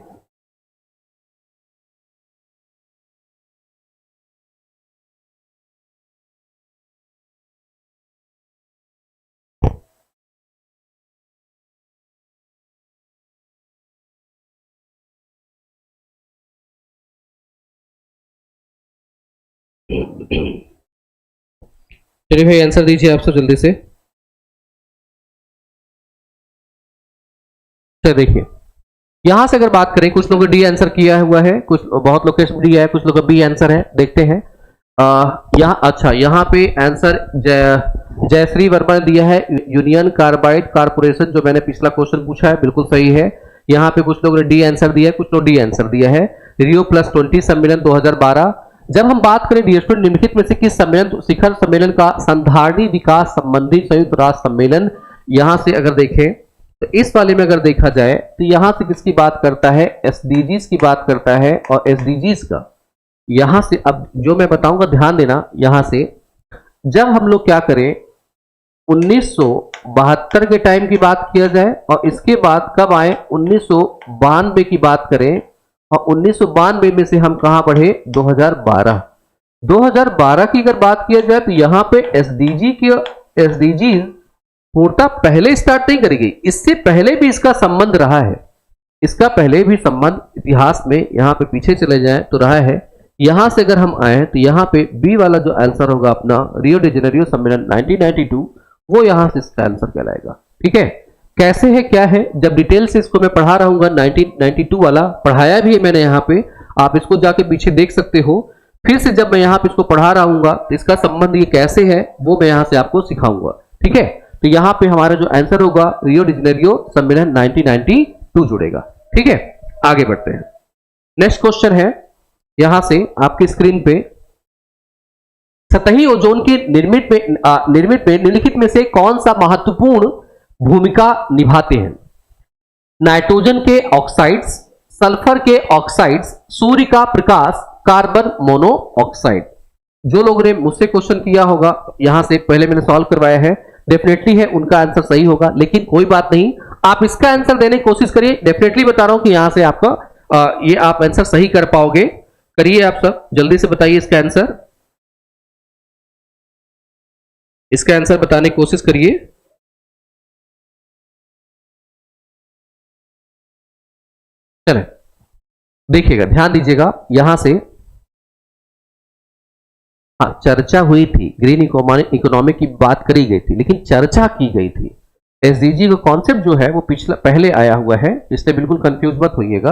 Speaker 1: चलिए भाई आंसर दीजिए आप सब जल्दी से। चलिए देखिए यहां से अगर बात करें, कुछ लोगों ने डी आंसर किया हुआ है, कुछ बहुत लोग का डी है, कुछ लोग का बी आंसर है। देखते हैं यहाँ, अच्छा यहाँ पे आंसर जयश्री वर्मा ने दिया है यूनियन कार्बाइड कारपोरेशन, जो मैंने पिछला क्वेश्चन पूछा है, बिल्कुल सही है। यहाँ पे कुछ लोगों ने डी आंसर दिया है, कुछ लोग डी आंसर दिया है। रियो +20 सम्मेलन 2012। जब हम बात करें डियर निम्नलिखित में से किस सम्मेलन, शिखर सम्मेलन का संधारणीय विकास संबंधी संयुक्त राष्ट्र सम्मेलन, यहां से अगर देखें तो इस वाले में अगर देखा जाए तो यहां से किसकी बात करता है, एसडीजीज की बात करता है। और एसडीजीज का यहां से अब जो मैं बताऊंगा ध्यान देना, यहां से जब हम लोग क्या करें 1972 के टाइम की बात किया जाए और इसके बाद कब आए 1992 की बात करें, और 1992 में से हम कहां बढ़े 2012 की अगर बात किया जाए तो यहां पे एसडीजी पूर्णतः पहले स्टार्ट नहीं करी गई, इससे पहले भी इसका संबंध रहा है। इसका पहले भी संबंध इतिहास में यहां पे पीछे चले जाए तो रहा है। यहां से अगर हम आए तो यहां पे बी वाला जो आंसर होगा अपना रियो डी जेनेरियो सम्मेलन 1992, वो यहां से इसका आंसर कहलाएगा। ठीक है, कैसे है क्या है, जब डिटेल से इसको मैं पढ़ा रहूंगा, 1992 वाला पढ़ाया भी है मैंने यहाँ पे, आप इसको जाके पीछे देख सकते हो। फिर से जब मैं यहाँ पे इसको पढ़ा रहूंगा तो इसका संबंध ये कैसे है वो मैं यहाँ से आपको सिखाऊंगा। ठीक है, तो यहाँ पे हमारा जो आंसर होगा रियो डी जेनेरियो सम्मेलन 1992 जुड़ेगा। ठीक है, आगे बढ़ते हैं। नेक्स्ट क्वेश्चन है यहां से आपकी स्क्रीन पे, सतही ओजोन के निर्मित में निम्नलिखित में से कौन सा महत्वपूर्ण भूमिका निभाते हैं? नाइट्रोजन के ऑक्साइड्स, सल्फर के ऑक्साइड्स, सूर्य का प्रकाश, कार्बन मोनोऑक्साइड। जो लोगों ने मुझसे क्वेश्चन किया होगा यहां से पहले मैंने सॉल्व करवाया है, डेफिनेटली है उनका आंसर सही होगा, लेकिन कोई बात नहीं, आप इसका आंसर देने की कोशिश करिए। डेफिनेटली बता रहा हूं कि यहां से आपका ये आप आंसर सही कर पाओगे। करिए आप सब जल्दी से बताइए इसका आंसर, इसका आंसर बताने की कोशिश करिए। चले देखिएगा, ध्यान दीजिएगा यहां से, हाँ चर्चा हुई थी, ग्रीन इकोनॉमी की बात करी गई थी, लेकिन चर्चा की गई थी। एसडीजी का कॉन्सेप्ट जो है वो पिछला पहले आया हुआ है, इसलिए बिल्कुल कंफ्यूज मत होइएगा।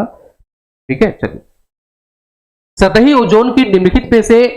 Speaker 1: ठीक है, चलिए सतही ओजोन की निम्नलिखित में से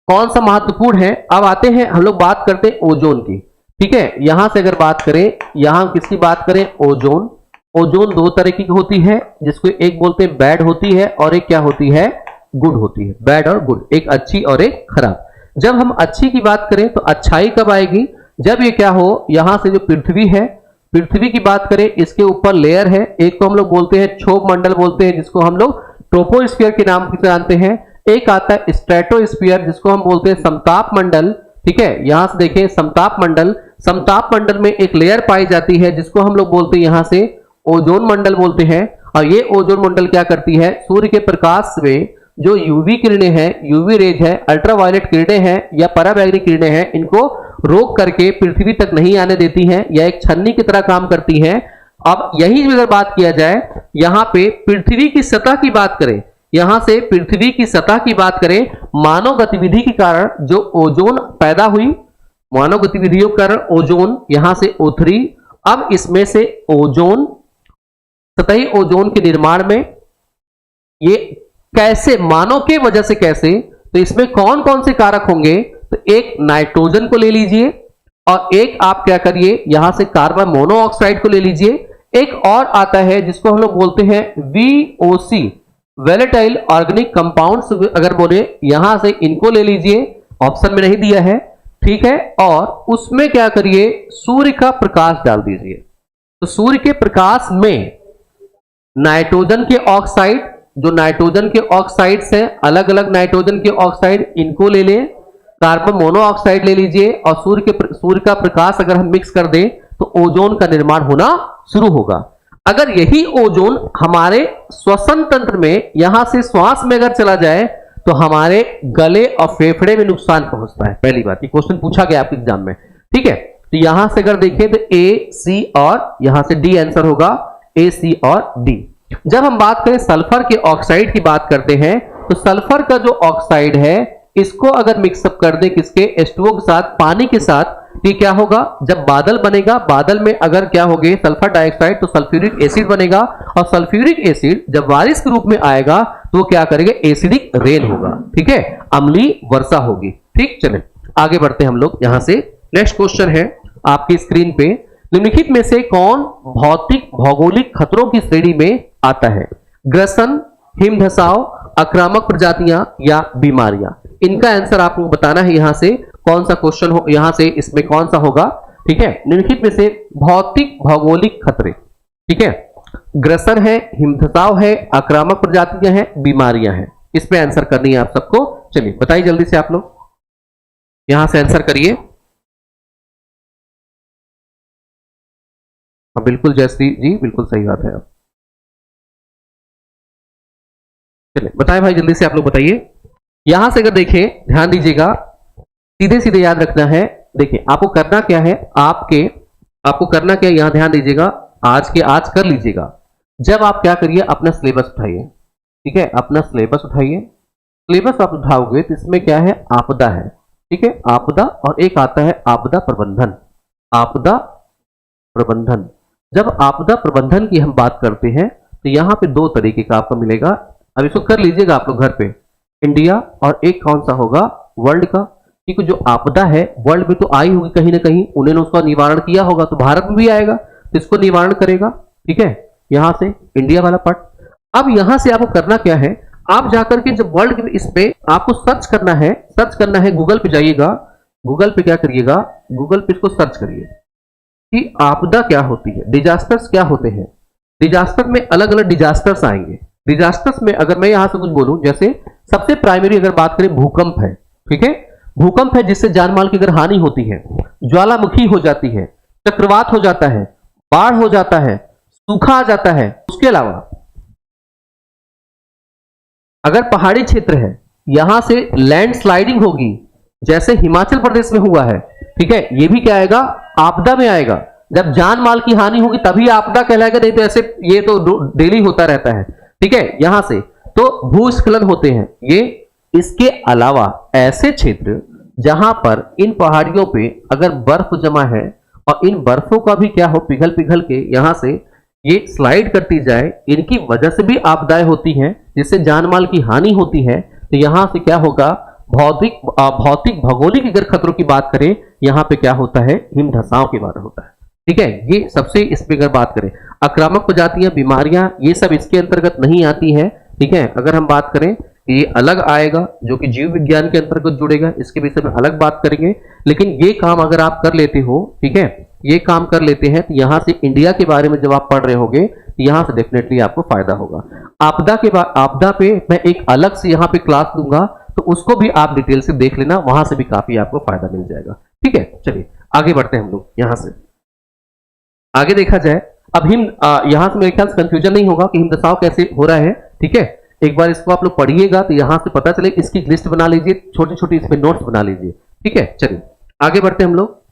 Speaker 1: कौन सा महत्वपूर्ण है? अब आते हैं हम लोग बात करते हैं ओजोन की। ठीक है, यहां से अगर बात करें, यहां किसकी बात करें, ओजोन। ओजोन दो तरह की होती है, जिसको एक बोलते हैं बैड होती है और एक क्या होती है, गुड होती है। बैड और गुड, एक अच्छी और एक खराब। जब हम अच्छी की बात करें तो अच्छाई कब आएगी, जब ये क्या हो, यहां से जो पृथ्वी है, पृथ्वी की बात करें, इसके ऊपर लेयर है, एक को हम लोग बोलते हैं क्षोभ मंडल बोलते हैं, जिसको हम लोग ट्रोपोस्फीयर के नाम से जानते हैं। एक आता है स्ट्रेटोस्फीयर, जिसको हम बोलते हैं समताप मंडल। ठीक है, यहां से देखें समताप मंडल, समताप मंडल में एक लेयर पाई जाती है जिसको हम लोग बोलते हैं यहां से ओजोन मंडल बोलते हैं। और ये ओजोन मंडल क्या करती है, सूर्य के प्रकाश में जो यूवी किरणें हैं, यूवी रेज है, अल्ट्रावायलेट किरणें हैं या पराबैंगनी किरणें हैं, इनको रोक करके पृथ्वी तक नहीं आने देती हैं, या एक छन्नी की तरह काम करती हैं। अब यही अगर बात किया जाए, यहां पे पृथ्वी की सतह की बात करें, यहां से पृथ्वी की सतह की बात करें, मानव गतिविधि के कारण जो ओजोन पैदा हुई, मानव गतिविधियों के कारण ओजोन, यहां से O3। अब इसमें से ओजोन, सतही ओजोन के निर्माण में ये कैसे, मानव के वजह से कैसे, तो इसमें कौन कौन से कारक होंगे, तो एक नाइट्रोजन को ले लीजिए और एक आप क्या करिए यहां से कार्बन मोनोऑक्साइड को ले लीजिए। एक और आता है जिसको हम लोग बोलते हैं VOC, वोलेटाइल ऑर्गेनिक कंपाउंड्स, अगर बोले यहां से इनको ले लीजिए, ऑप्शन में नहीं दिया है। ठीक है, और उसमें क्या करिए, सूर्य का प्रकाश डाल दीजिए। तो सूर्य के प्रकाश में नाइट्रोजन के ऑक्साइड, जो नाइट्रोजन के ऑक्साइड्स हैं, अलग अलग नाइट्रोजन के ऑक्साइड, इनको ले लें, कार्बन मोनोऑक्साइड ले लीजिए, और सूर्य का प्रकाश अगर हम मिक्स कर दें तो ओजोन का निर्माण होना शुरू होगा। अगर यही ओजोन हमारे श्वसन तंत्र में, यहां से श्वास में अगर चला जाए तो हमारे गले और फेफड़े में नुकसान पहुंचता है। पहली बात, ये क्वेश्चन पूछा गया आपके एग्जाम में। ठीक है, तो यहां से अगर देखें तो A, C और यहां से D आंसर होगा, A, C और D। जब हम बात करें सल्फर के ऑक्साइड की बात करते हैं, तो सल्फर का जो ऑक्साइड है इसको अगर मिक्सअप कर दें किसके, H2O के साथ, पानी के साथ, ये क्या होगा, जब बादल बनेगा, बादल में अगर क्या होगे सल्फर डाइऑक्साइड, तो सल्फ्यूरिक एसिड बनेगा, और सल्फ्यूरिक एसिड जब बारिश के रूप में आएगा तो क्या करेगा, एसिडिक रेन होगा, ठीक है, अम्लीय वर्षा होगी। ठीक, चले आगे बढ़ते हैं हम लोग यहां से। नेक्स्ट क्वेश्चन है आपकी स्क्रीन पे, निम्नलिखित में से कौन भौतिक भौगोलिक खतरों की श्रेणी में आता है, ग्रसन, हिमधसाव, आक्रामक प्रजातियां या बीमारियां। इनका आंसर आपको बताना है, यहां से कौन सा क्वेश्चन हो, यहां से इसमें कौन सा होगा, ठीक है। निम्नलिखित में से भौतिक भौगोलिक खतरे, ठीक है, ग्रसन है, हिमधसाव है, आक्रामक प्रजातियां हैं, बीमारियां हैं, इस पे आंसर करनी है आप सबको। चलिए बताइए जल्दी से आप लोग, यहां से आंसर करिए। बिल्कुल जयश्री जी, बिल्कुल सही बात है। आप चलिए बताएं भाई, जल्दी से आप लोग बताइए। यहां से अगर देखें, ध्यान दीजिएगा, सीधे सीधे याद रखना है। देखिए आपको करना क्या है, आपको करना क्या है, यहां ध्यान दीजिएगा, आज के आज कर लीजिएगा। जब आप क्या करिए, अपना सिलेबस उठाइए, ठीक है, अपना सिलेबस उठाइए। सिलेबस आप उठाओगे तो इसमें क्या है, आपदा है, ठीक है, आपदा, और एक आता है आपदा प्रबंधन। आपदा प्रबंधन, जब आपदा प्रबंधन की हम बात करते हैं तो यहां पे दो तरीके का आपको मिलेगा। अब इसको कर लीजिएगा आप लोग घर पे, इंडिया, और एक कौन सा होगा, वर्ल्ड का, क्योंकि जो आपदा है वर्ल्ड में तो आई होगी कहीं ना कहीं, उन्होंने उसका निवारण किया होगा, तो भारत में भी आएगा तो इसको निवारण करेगा, ठीक है, यहां से इंडिया वाला पार्ट। अब यहां से आपको करना क्या है, आप जाकर के जब वर्ल्ड इस पे आपको सर्च करना है, गूगल पे जाइएगा, गूगल पे क्या करिएगा, गूगल पे इसको सर्च करिए कि आपदा क्या होती है, डिजास्टर्स क्या होते हैं। डिजास्टर में अलग अलग डिजास्टर्स आएंगे। डिजास्टर्स में अगर मैं यहां से कुछ बोलूं, जैसे सबसे प्राइमरी अगर बात करें, भूकंप है, ठीक है, भूकंप है जिससे जान माल की अगर हानि होती है, ज्वालामुखी हो जाती है, चक्रवात हो जाता है, बाढ़ हो जाता है, सूखा आ जाता है। उसके अलावा अगर पहाड़ी क्षेत्र है, यहां से लैंडस्लाइडिंग होगी, जैसे हिमाचल प्रदेश में हुआ है, ठीक है, ये भी क्या आएगा, आपदा में आएगा। जब जान माल की हानि होगी तभी आपदा कहलाएगा, नहीं तो ऐसे ये तो डेली होता रहता है, ठीक है। यहां से तो भूस्खलन होते हैं ये। इसके अलावा ऐसे क्षेत्र जहां पर इन पहाड़ियों पे अगर बर्फ जमा है और इन बर्फों का भी क्या हो, पिघल पिघल के यहां से ये स्लाइड करती जाए, इनकी वजह से भी आपदाएं होती हैं, जिससे जान माल की हानि होती है। तो यहां से क्या होगा, भौतिक भौगोलिक अगर खतरों की बात करें, यहां पे क्या होता है, हिमधसाव की बात होता है, ठीक है। ये सबसे इसमें अगर बात करें, आक्रामक प्रजातियां, बीमारियां, ये सब इसके अंतर्गत नहीं आती है, ठीक है। अगर हम बात करें, ये अलग आएगा, जो कि जीव विज्ञान के अंतर्गत जुड़ेगा, इसके विषय में अलग बात करेंगे। लेकिन ये काम अगर आप कर लेते हो, ठीक है, ये काम कर लेते हैं, तो यहां से इंडिया के बारे में जब आप पढ़ रहे होगे, यहां से डेफिनेटली आपको फायदा होगा। आपदा के बाद, आपदा पे मैं एक अलग से यहाँ पे क्लास दूंगा, तो उसको भी आप डिटेल से देख लेना, वहां से भी काफी आपको फायदा मिल जाएगा, ठीक है। चलिए आगे बढ़ते हैं हम लोग, यहां से आगे देखा जाए। अब यहां से मेरे ख्याल से कंफ्यूजन नहीं होगा कि हिमदसाव कैसे हो रहा है, ठीक है। एक बार इसको आप लोग पढ़िएगा तो यहां से पता चले, इसकी लिस्ट बना लीजिए, छोटी छोटी इसमें नोट्स बना लीजिए, ठीक है। चलिए आगे बढ़ते हैं हम लोग।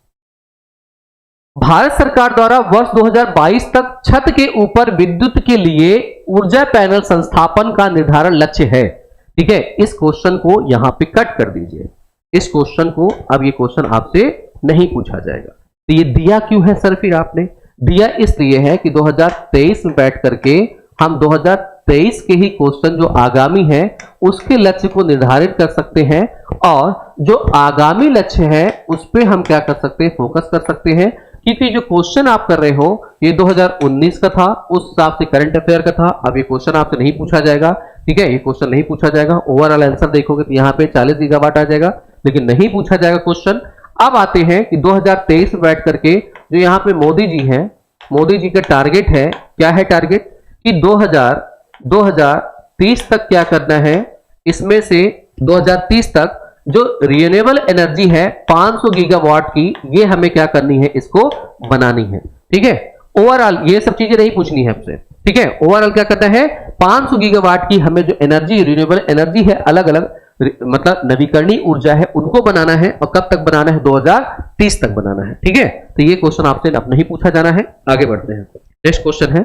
Speaker 1: भारत सरकार द्वारा वर्ष 2022 तक छत के ऊपर विद्युत के लिए ऊर्जा पैनल संस्थापन का निर्धारण लक्ष्य है, ठीक है। इस क्वेश्चन को यहां पे कट कर दीजिए, इस क्वेश्चन को, अब ये क्वेश्चन आपसे नहीं पूछा जाएगा। तो ये दिया क्यों है सर, फिर आपने दिया इसलिए है कि 2023 में बैठ करके हम 2023 के ही क्वेश्चन जो आगामी है उसके लक्ष्य को निर्धारित कर सकते हैं, और जो आगामी लक्ष्य है उस पे हम क्या कर सकते हैं, फोकस कर सकते हैं। क्योंकि जो क्वेश्चन आप कर रहे हो ये 2019 का था, उस हिसाब से करंट अफेयर का था। अब ये क्वेश्चन आपसे नहीं पूछा जाएगा, ठीक है, ये क्वेश्चन नहीं पूछा जाएगा। ओवरऑल आंसर देखोगे तो यहाँ पे 40 गीगावाट आ जाएगा, लेकिन नहीं पूछा जाएगा क्वेश्चन। अब आते हैं कि 2023 में बैठ करके जो यहाँ पे मोदी जी हैं, मोदी जी का टारगेट है, क्या है टारगेट, कि 2030 तक क्या करना है, इसमें से 2030 तक जो रिन्यूएबल एनर्जी है 500 गीगावाट की, ये हमें क्या करनी है, इसको बनानी है, ठीक है। ओवरऑल ये सब चीजें नहीं पूछनी है आपसे, ठीक है। ओवरऑल क्या करना है, 500 गीगावाट की हमें जो एनर्जी, रिन्यूएबल एनर्जी है, अलग अलग मतलब नवीकरणीय ऊर्जा है, उनको बनाना है, और कब तक बनाना है, 2030 तक बनाना है, ठीक है। तो ये क्वेश्चन आपसे अब नहीं पूछा जाना है। आगे बढ़ते हैं, नेक्स्ट क्वेश्चन है,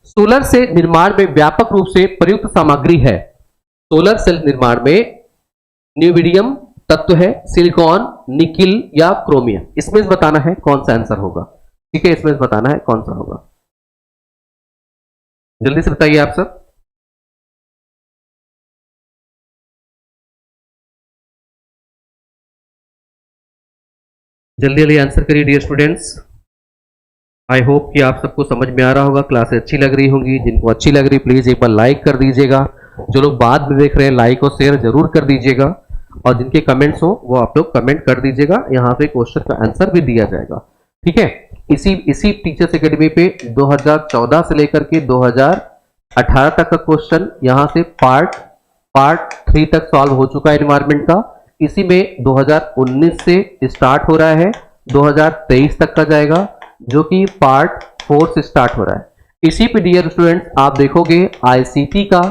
Speaker 1: सोलर सेल निर्माण में व्यापक रूप से प्रयुक्त सामग्री है। सोलर सेल निर्माण में न्यूबिडियम तत्व है, सिलिकॉन, निकिल या क्रोमियम। इसमें से बताना है कौन सा आंसर होगा। ठीक है, इसमें से बताना है कौन सा होगा, जल्दी से बताइए आप सब। जल्दी जल्दी आंसर करिए डियर स्टूडेंट्स। आई होप कि आप सबको समझ में आ रहा होगा, क्लासेस अच्छी लग रही होंगी। जिनको अच्छी लग रही प्लीज एक बार लाइक कर दीजिएगा, जो लोग बाद में देख रहे हैं लाइक और शेयर जरूर कर दीजिएगा, और जिनके कमेंट्स हो वो आप लोग कमेंट कर दीजिएगा, यहाँ पे क्वेश्चन का आंसर भी दिया जाएगा। ठीक है, इसी टीचर्स एकेडमी पे 2014 से लेकर के 2018 तक का क्वेश्चन यहाँ से पार्ट 3 तक सॉल्व हो चुका है एनवायरमेंट का। इसी में 2019 से स्टार्ट हो रहा है, 2023 तक का जाएगा, जो कि पार्ट 4 से स्टार्ट हो रहा है। इसी पे डियर स्टूडेंट्स आप देखोगे आईसीटी का,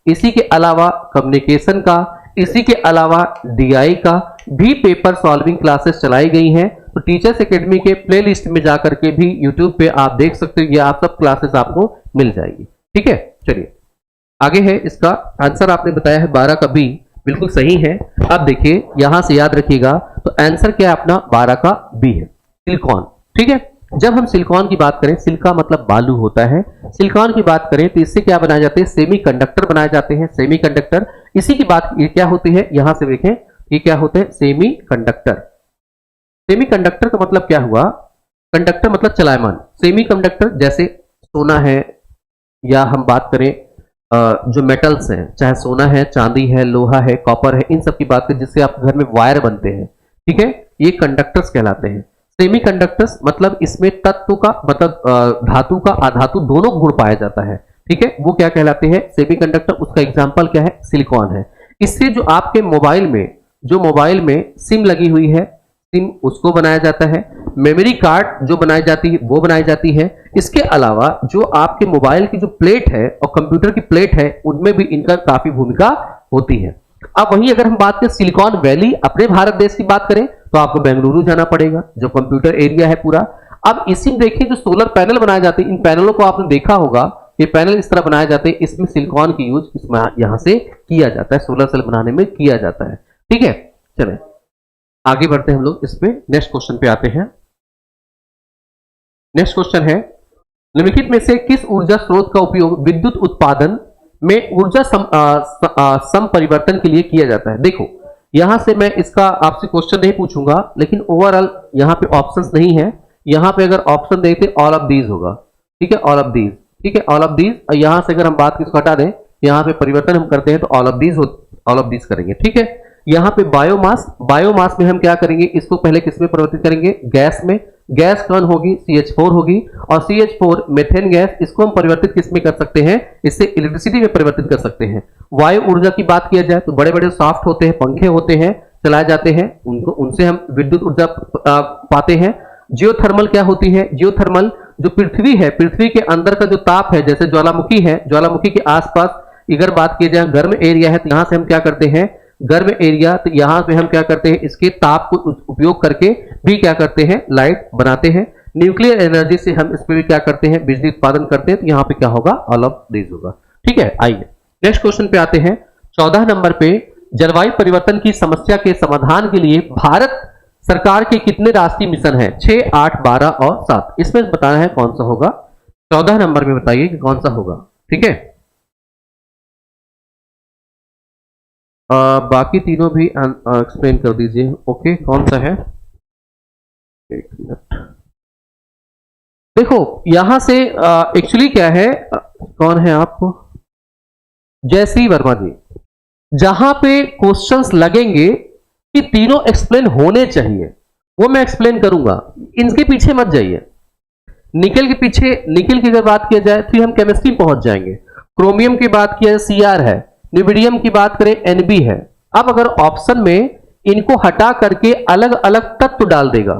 Speaker 1: इसी के अलावा कम्युनिकेशन का, इसी के अलावा डीआई का भी पेपर सॉल्विंग क्लासेस चलाई गई हैं। तो टीचर्स एकेडमी के प्लेलिस्ट में जाकर के भी यूट्यूब पे आप देख सकते हो, ये आप सब क्लासेस आपको मिल जाएगी। ठीक है, चलिए आगे है। इसका आंसर आपने बताया है 12 का बी, बिल्कुल सही है। अब देखिए यहां से याद रखिएगा, तो आंसर क्या है अपना 12 का बी है, सिलिकॉन। ठीक है, जब हम सिलिकॉन की बात करें, सिलिका मतलब बालू होता है, सिलिकॉन की बात करें तो इससे क्या बनाए जाते हैं, सेमीकंडक्टर बनाए जाते हैं, सेमीकंडक्टर। इसी की बात ये क्या होती है, यहां से देखें ये क्या होते हैं, सेमीकंडक्टर। सेमीकंडक्टर का मतलब क्या हुआ, कंडक्टर मतलब चलायमान, सेमीकंडक्टर जैसे सोना है, या हम बात करें जो मेटल्स हैं, चाहे सोना है, चांदी है, लोहा है, कॉपर है, इन सब की बात करें जिससे आप घर में वायर बनते हैं। ठीक है, ये कंडक्टर्स कहलाते हैं। सेमीकंडक्टर्स मतलब इसमें तत्व का मतलब धातु का अधातु दोनों गुण पाया जाता है। ठीक है, वो क्या कहलाते हैं, सेमीकंडक्टर। उसका एग्जांपल क्या है, सिलिकॉन है। इससे जो आपके मोबाइल में सिम लगी हुई है, सिम उसको बनाया जाता है, मेमोरी कार्ड जो बनाई जाती है वो बनाई जाती है। इसके अलावा जो आपके मोबाइल की जो प्लेट है और कंप्यूटर की प्लेट है, उनमें भी इनका काफी भूमिका होती है। अब वहीं अगर हम बात करें सिलिकॉन वैली, अपने भारत देश की बात करें तो आपको बेंगलुरु जाना पड़ेगा, जो कंप्यूटर एरिया है पूरा। अब इसी में देखिए जो सोलर पैनल बनाए जाते हैं, इन पैनलों को आपने देखा होगा, ये पैनल इस तरह बनाए जाते हैं, इसमें सिलिकॉन की यूज इसमें यहां से किया जाता है, सोलर सेल बनाने में किया जाता है। ठीक है, चले आगे बढ़ते हैं हम लोग इसमें, नेक्स्ट क्वेश्चन पे आते हैं। नेक्स्ट क्वेश्चन है, निम्नलिखित में से किस ऊर्जा स्रोत का उपयोग विद्युत उत्पादन में ऊर्जा सम परिवर्तन के लिए किया जाता है। देखो यहां से मैं इसका आपसे क्वेश्चन नहीं पूछूंगा, लेकिन ओवरऑल यहां पे ऑप्शंस नहीं है। यहां पे अगर ऑप्शन देखते ऑल ऑफ दीज होगा। ठीक है, ऑल ऑफ दीज। ठीक है, ऑल ऑफ दीज। और यहां से अगर हम बात किसको हटा दें, यहां पे परिवर्तन हम करते हैं तो ऑल ऑफ दीज करेंगे। ठीक है, यहां पे बायोमास में हम क्या करेंगे, इसको पहले किसमें परिवर्तित करेंगे, गैस में। गैस कौन होगी, CH4 होगी, और CH4 मेथेन गैस, इसको हम परिवर्तित किसमें कर सकते हैं, इससे इलेक्ट्रिसिटी में परिवर्तित कर सकते हैं। वायु ऊर्जा की बात किया जाए तो बड़े बड़े सॉफ्ट होते हैं, पंखे होते हैं, चलाए जाते हैं, उनसे हम विद्युत ऊर्जा पाते हैं। जियोथर्मल क्या होती है, जियोथर्मल जो पृथ्वी है, पृथ्वी के अंदर का जो ताप है, जैसे ज्वालामुखी है, ज्वालामुखी के आसपास अगर बात की जाए गर्म एरिया है, तो यहां से हम क्या करते हैं, गर्म एरिया, तो यहां पे हम क्या करते हैं, इसके ताप को उपयोग करके भी क्या करते हैं, लाइट बनाते हैं। न्यूक्लियर एनर्जी से हम इस पे भी क्या करते हैं, बिजली उत्पादन करते हैं। तो यहां पे क्या होगा, ऑल ऑफ दीज होगा। ठीक है, आइए नेक्स्ट क्वेश्चन पे आते हैं। 14 नंबर पे, जलवायु परिवर्तन की समस्या के समाधान के लिए भारत सरकार के कितने राष्ट्रीय मिशन है, 6, 8, 12 और 7। इसमें बताना है कौन सा होगा, 14 नंबर में बताइए कि कौन सा होगा। ठीक है, बाकी तीनों भी एक्सप्लेन कर दीजिए। ओके, कौन सा है, एक मिनट। देखो यहां से एक्चुअली क्या है, कौन है आप, जयश्री वर्मा जी। जहां पे क्वेश्चंस लगेंगे कि तीनों एक्सप्लेन होने चाहिए, वो मैं एक्सप्लेन करूंगा, इनके पीछे मत जाइए। निकल के पीछे, निकल की अगर बात किया जाए फिर हम केमिस्ट्री पहुंच जाएंगे। क्रोमियम की बात किया जाए Cr है, न्यूबिडियम की बात करें Nb है। अब अगर ऑप्शन में इनको हटा करके अलग अलग तत्व डाल देगा,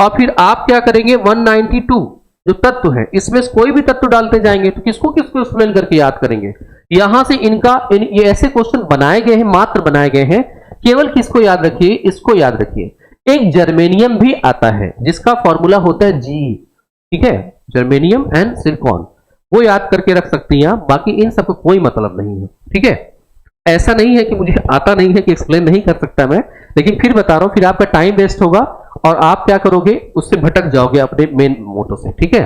Speaker 1: और फिर आप क्या करेंगे, 192 जो तत्व है इसमें से कोई भी तत्व डालते जाएंगे, तो किसको किसको एक्सप्लेन करके याद करेंगे। यहां से ये ऐसे क्वेश्चन बनाए गए हैं, मात्र बनाए गए हैं, केवल किसको याद रखिए, इसको याद रखिए। एक जर्मेनियम भी आता है जिसका फॉर्मूला होता है G। ठीक है, जर्मेनियम एंड सिलिकॉन, वो याद करके रख सकती हैं, बाकी इन सबको कोई मतलब नहीं है। ठीक है, ऐसा नहीं है कि मुझे आता नहीं है कि एक्सप्लेन नहीं कर सकता मैं, लेकिन फिर बता रहा हूं, फिर आपका टाइम वेस्ट होगा और आप क्या करोगे, उससे भटक जाओगे अपने मेन मोटो से। ठीक है,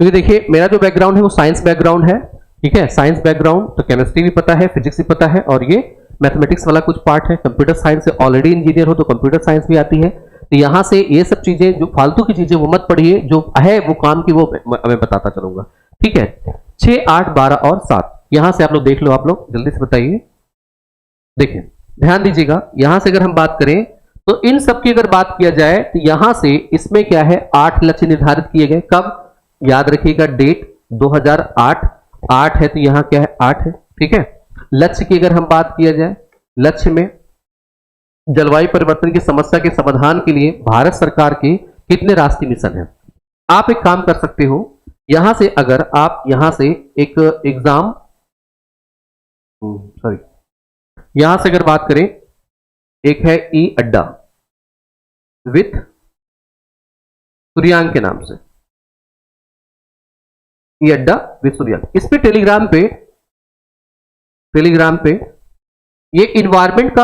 Speaker 1: क्योंकि देखिए मेरा जो बैकग्राउंड है वो साइंस बैकग्राउंड है। ठीक है, साइंस बैकग्राउंड तो केमिस्ट्री भी पता है, फिजिक्स भी पता है, और ये मैथमेटिक्स वाला कुछ पार्ट है। कंप्यूटर साइंस से ऑलरेडी इंजीनियर हो तो कंप्यूटर साइंस भी आती है। तो यहां से ये सब चीजें जो फालतू की चीजें वो मत पढ़िए, जो है वो काम की वो मैं बताता चलूंगा। ठीक है, 6, 8, 12 और 7 यहां से आप लोग देख लो, आप लोग जल्दी से बताइए। देखिए ध्यान दीजिएगा, यहां से अगर हम बात करें तो इन सब की अगर बात किया जाए तो यहां से इसमें क्या है, 8 लक्ष्य निर्धारित किए गए। कब, याद रखिएगा डेट 2008, 8 है तो यहां क्या है, 8 है। ठीक है, लक्ष्य की अगर हम बात किया जाए, लक्ष्य में जलवायु परिवर्तन की समस्या के समाधान के लिए भारत सरकार के कितने राष्ट्रीय मिशन हैं। आप एक काम कर सकते हो, यहां से अगर आप यहां से एक एग्जाम यहां से अगर बात करें, एक है ई अड्डा विथ सूर्यांक के नाम से, ई अड्डा विथ सूर्यांक, इस पे टेलीग्राम पे ये इन्वायरमेंट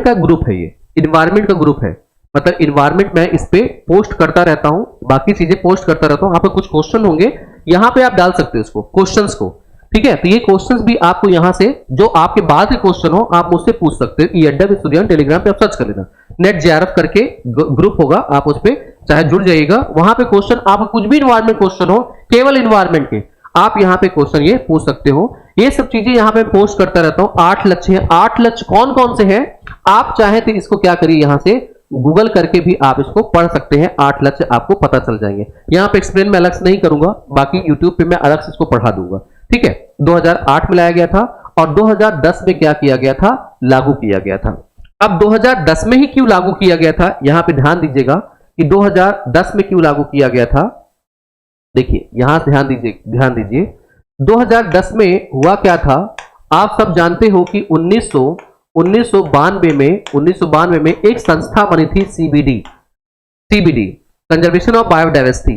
Speaker 1: का ग्रुप है, ये इन्वायरमेंट का ग्रुप है, मतलब इन्वायरमेंट मैं इस पे पोस्ट करता रहता हूं, बाकी चीजें पोस्ट करता रहता हूं। आप कुछ क्वेश्चन होंगे यहां पे आप डाल सकते हो इसको, क्वेश्चंस को। ठीक है, तो ये क्वेश्चंस भी आपको यहां से जो आपके बाद के क्वेश्चन हो आप मुझसे पूछ सकते हो। ई अड्डा विद सूर्यांक टेलीग्राम पे आप सर्च कर लेना, नेट जेआरएफ करके ग्रुप होगा, आप उस पर चाहे जुड़ जाइएगा। वहां पे क्वेश्चन आप कुछ भी इन्वायरमेंट क्वेश्चन हो, केवल इन्वायरमेंट के, आप यहां पे क्वेश्चन ये पूछ सकते हो। ये सब चीजें यहां पे पोस्ट करता रहता हूं। 8 लक्ष्य है, 8 लक्ष्य कौन कौन से हैं, आप चाहे तो इसको क्या करिए, यहां से गूगल करके भी आप इसको पढ़ सकते हैं। 8 लक्ष्य आपको पता चल जाएंगे। यहां पे एक्सप्लेन मैं अलग से नहीं करूंगा, बाकी यूट्यूब पे मैं अलग से इसको पढ़ा दूंगा। ठीक है, 2008 में लाया गया था और 2010 में क्या किया गया था, लागू किया गया था। अब 2010 में ही क्यों लागू किया गया था, यहां पे ध्यान दीजिएगा कि 2010 में क्यों लागू किया गया था। देखिए यहां से ध्यान दीजिए 2010 में हुआ क्या था, आप सब जानते हो कि 1992 में एक संस्था बनी थी, सीबीडी कंजर्वेशन ऑफ बायोडाइवर्सिटी।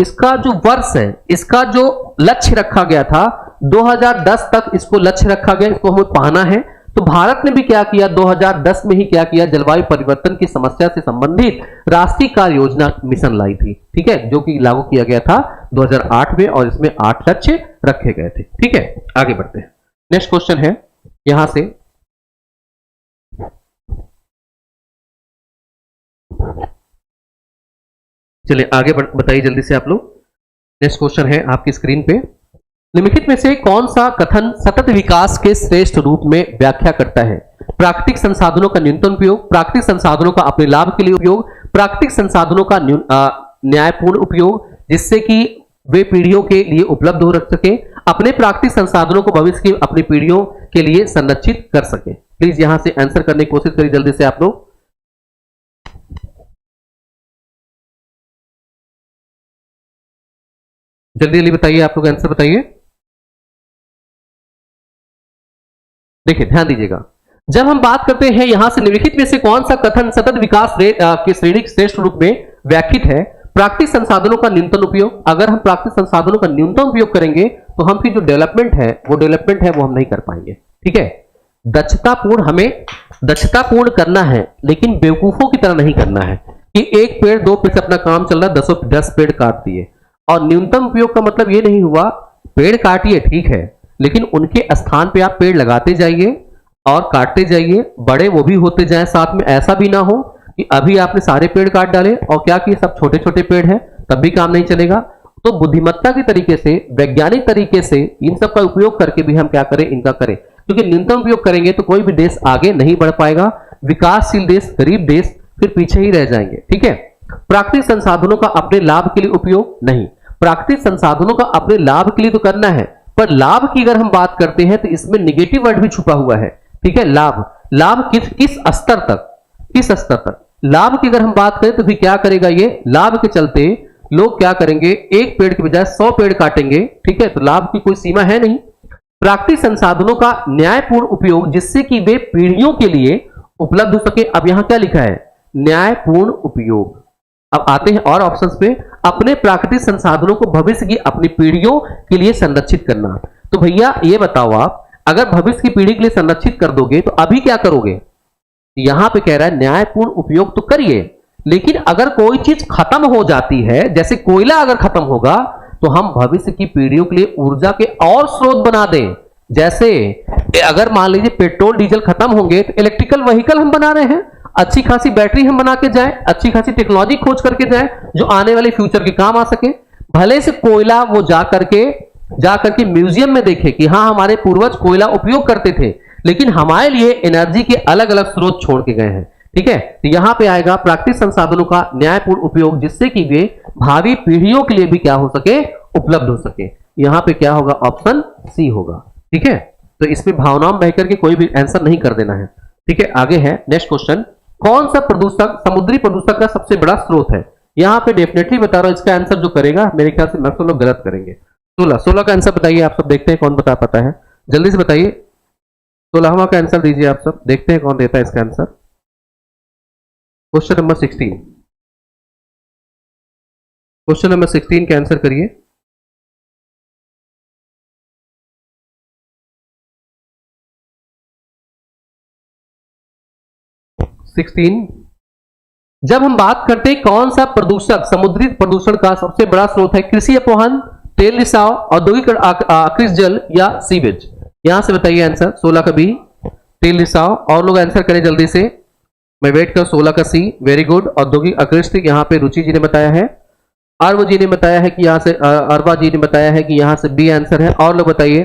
Speaker 1: इसका जो वर्ष है, इसका जो लक्ष्य रखा गया था 2010 तक, इसको लक्ष्य रखा गया, इसको हमें पाना है। तो भारत ने भी क्या किया, 2010 में ही क्या किया, जलवायु परिवर्तन की समस्या से संबंधित राष्ट्रीय कार्य योजना मिशन लाई थी। ठीक है, जो कि लागू किया गया था 2008 में और इसमें 8 लक्ष्य रखे गए थे। ठीक है, आगे बढ़ते हैं। नेक्स्ट क्वेश्चन है यहां से, चलिए आगे बताइए जल्दी से आप लोग। नेक्स्ट क्वेश्चन है आपकी स्क्रीन पे, निम्नलिखित में से कौन सा कथन सतत विकास के श्रेष्ठ रूप में व्याख्या करता है। प्राकृतिक संसाधनों का न्यूनतम उपयोग, प्राकृतिक संसाधनों का अपने लाभ के लिए उपयोग, प्राकृतिक संसाधनों का न्यायपूर्ण उपयोग जिससे कि वे पीढ़ियों के लिए उपलब्ध हो रख सके, अपने प्राकृतिक संसाधनों को भविष्य की अपनी पीढ़ियों के लिए संरक्षित कर सके। प्लीज यहां से आंसर करने की कोशिश करिए जल्दी से आप लोग। जल्दी जल्दी बताइए, आप लोग आंसर बताइए। देखिए ध्यान दीजिएगा, जब हम बात करते हैं यहां से निम्नलिखित में से कौन सा कथन सतत विकास के श्रेणी श्रेष्ठ रूप में व्याख्यित है, प्राकृतिक संसाधनों का न्यूनतम उपयोग। अगर हम प्राकृतिक संसाधनों का न्यूनतम उपयोग करेंगे तो हम फिर जो डेवलपमेंट है वो हम नहीं कर पाएंगे। ठीक है, हमें दक्षतापूर्ण करना है, लेकिन बेवकूफों की तरह नहीं करना है कि एक पेड़ 2 पेड़ से अपना काम चल रहा है, 10 पेड़ काट दिए। और न्यूनतम उपयोग का मतलब ये नहीं हुआ पेड़ काटिए, ठीक है, लेकिन उनके स्थान पे आप पेड़ लगाते जाइए और काटते जाइए, बड़े वो भी होते जाएं साथ में। ऐसा भी ना हो कि अभी आपने सारे पेड़ काट डाले और क्या कि सब छोटे छोटे पेड़ हैं, तब भी काम नहीं चलेगा। तो बुद्धिमत्ता के तरीके से, वैज्ञानिक तरीके से इन सब का उपयोग करके भी हम क्या करें, इनका करें, क्योंकि न्यूनतम उपयोग करेंगे तो कोई भी देश आगे नहीं बढ़ पाएगा। विकासशील देश, गरीब देश फिर पीछे ही रह जाएंगे। ठीक है, प्राकृतिक संसाधनों का अपने लाभ के लिए उपयोग नहीं, प्राकृतिक संसाधनों का अपने लाभ के लिए तो करना है, पर लाभ की अगर हम बात करते हैं तो इसमें निगेटिव वर्ड भी छुपा हुआ है। ठीक है, लाभ किस स्तर तक, लाभ की अगर हम बात करें तो भी क्या करेगा, ये लाभ के चलते लोग क्या करेंगे, एक पेड़ के बजाय 100 पेड़ काटेंगे। ठीक है, तो लाभ की कोई सीमा है नहीं। प्राकृतिक संसाधनों का न्यायपूर्ण उपयोग जिससे कि वे पीढ़ियों के लिए उपलब्ध हो सके। अब यहां क्या लिखा है, न्यायपूर्ण उपयोग। अब आते हैं और ऑप्शंस पे, अपने प्राकृतिक संसाधनों को भविष्य की अपनी पीढ़ियों के लिए संरक्षित करना। तो भैया ये बताओ, आप अगर भविष्य की पीढ़ी के लिए संरक्षित कर दोगे तो अभी क्या करोगे? यहां पे कह रहा है न्यायपूर्ण उपयोग तो करिए, लेकिन अगर कोई चीज खत्म हो जाती है, जैसे कोयला अगर खत्म होगा, तो हम भविष्य की पीढ़ियों के लिए ऊर्जा के और स्रोत बना दें। जैसे अगर मान लीजिए पेट्रोल डीजल खत्म होंगे तो इलेक्ट्रिकल व्हीकल हम बना रहे हैं, अच्छी खासी बैटरी हम बना के जाएं, अच्छी खासी टेक्नोलॉजी खोज करके जाएं जो आने वाले फ्यूचर के काम आ सके। भले से कोयला वो जा करके म्यूजियम में देखे कि हाँ हमारे पूर्वज कोयला उपयोग करते थे, लेकिन हमारे लिए एनर्जी के अलग अलग स्रोत छोड़ के गए हैं। ठीक है, तो यहां पे आएगा प्राकृतिक संसाधनों का न्यायपूर्ण उपयोग, जिससे कि वे भावी पीढ़ियों के लिए भी क्या हो सके, उपलब्ध हो सके। यहां पे क्या होगा, ऑप्शन सी होगा। ठीक है, तो इसमें भावनाओं में बहकर के कोई भी आंसर नहीं कर देना है। ठीक है, आगे है नेक्स्ट क्वेश्चन, कौन सा प्रदूषक समुद्री प्रदूषक का सबसे बड़ा स्रोत है? यहां पे डेफिनेटली बता रहा हूं, इसका आंसर जो करेगा मेरे ख्याल से मैक्सिमम लोग गलत करेंगे। 16 का आंसर बताइए आप सब, देखते हैं कौन बता पाता है, जल्दी से बताइए। 16वां का आंसर दीजिए आप सब, देखते हैं कौन देता है इसका answer. Question number 16, question number 16 का आंसर करिए। जब हम बात करते हैं कौन सा प्रदूषक समुद्री प्रदूषण का सबसे बड़ा स्रोत है, कृषि अपवहन, तेल रिसाव, औद्योगिक आकृष्ट जल या सीवेज? यहां से बताइए आंसर। 16 का बी तेल रिसाव, और लोग आंसर करें जल्दी से, मैं वेट कर। 16 का सी वेरी गुड, औद्योगिक आकृष्ट, यहां पे रुचि जी ने बताया है, अर्व जी ने बताया है कि यहां से, अरवा जी ने बताया है कि यहां से बी आंसर है। और लोग बताइए,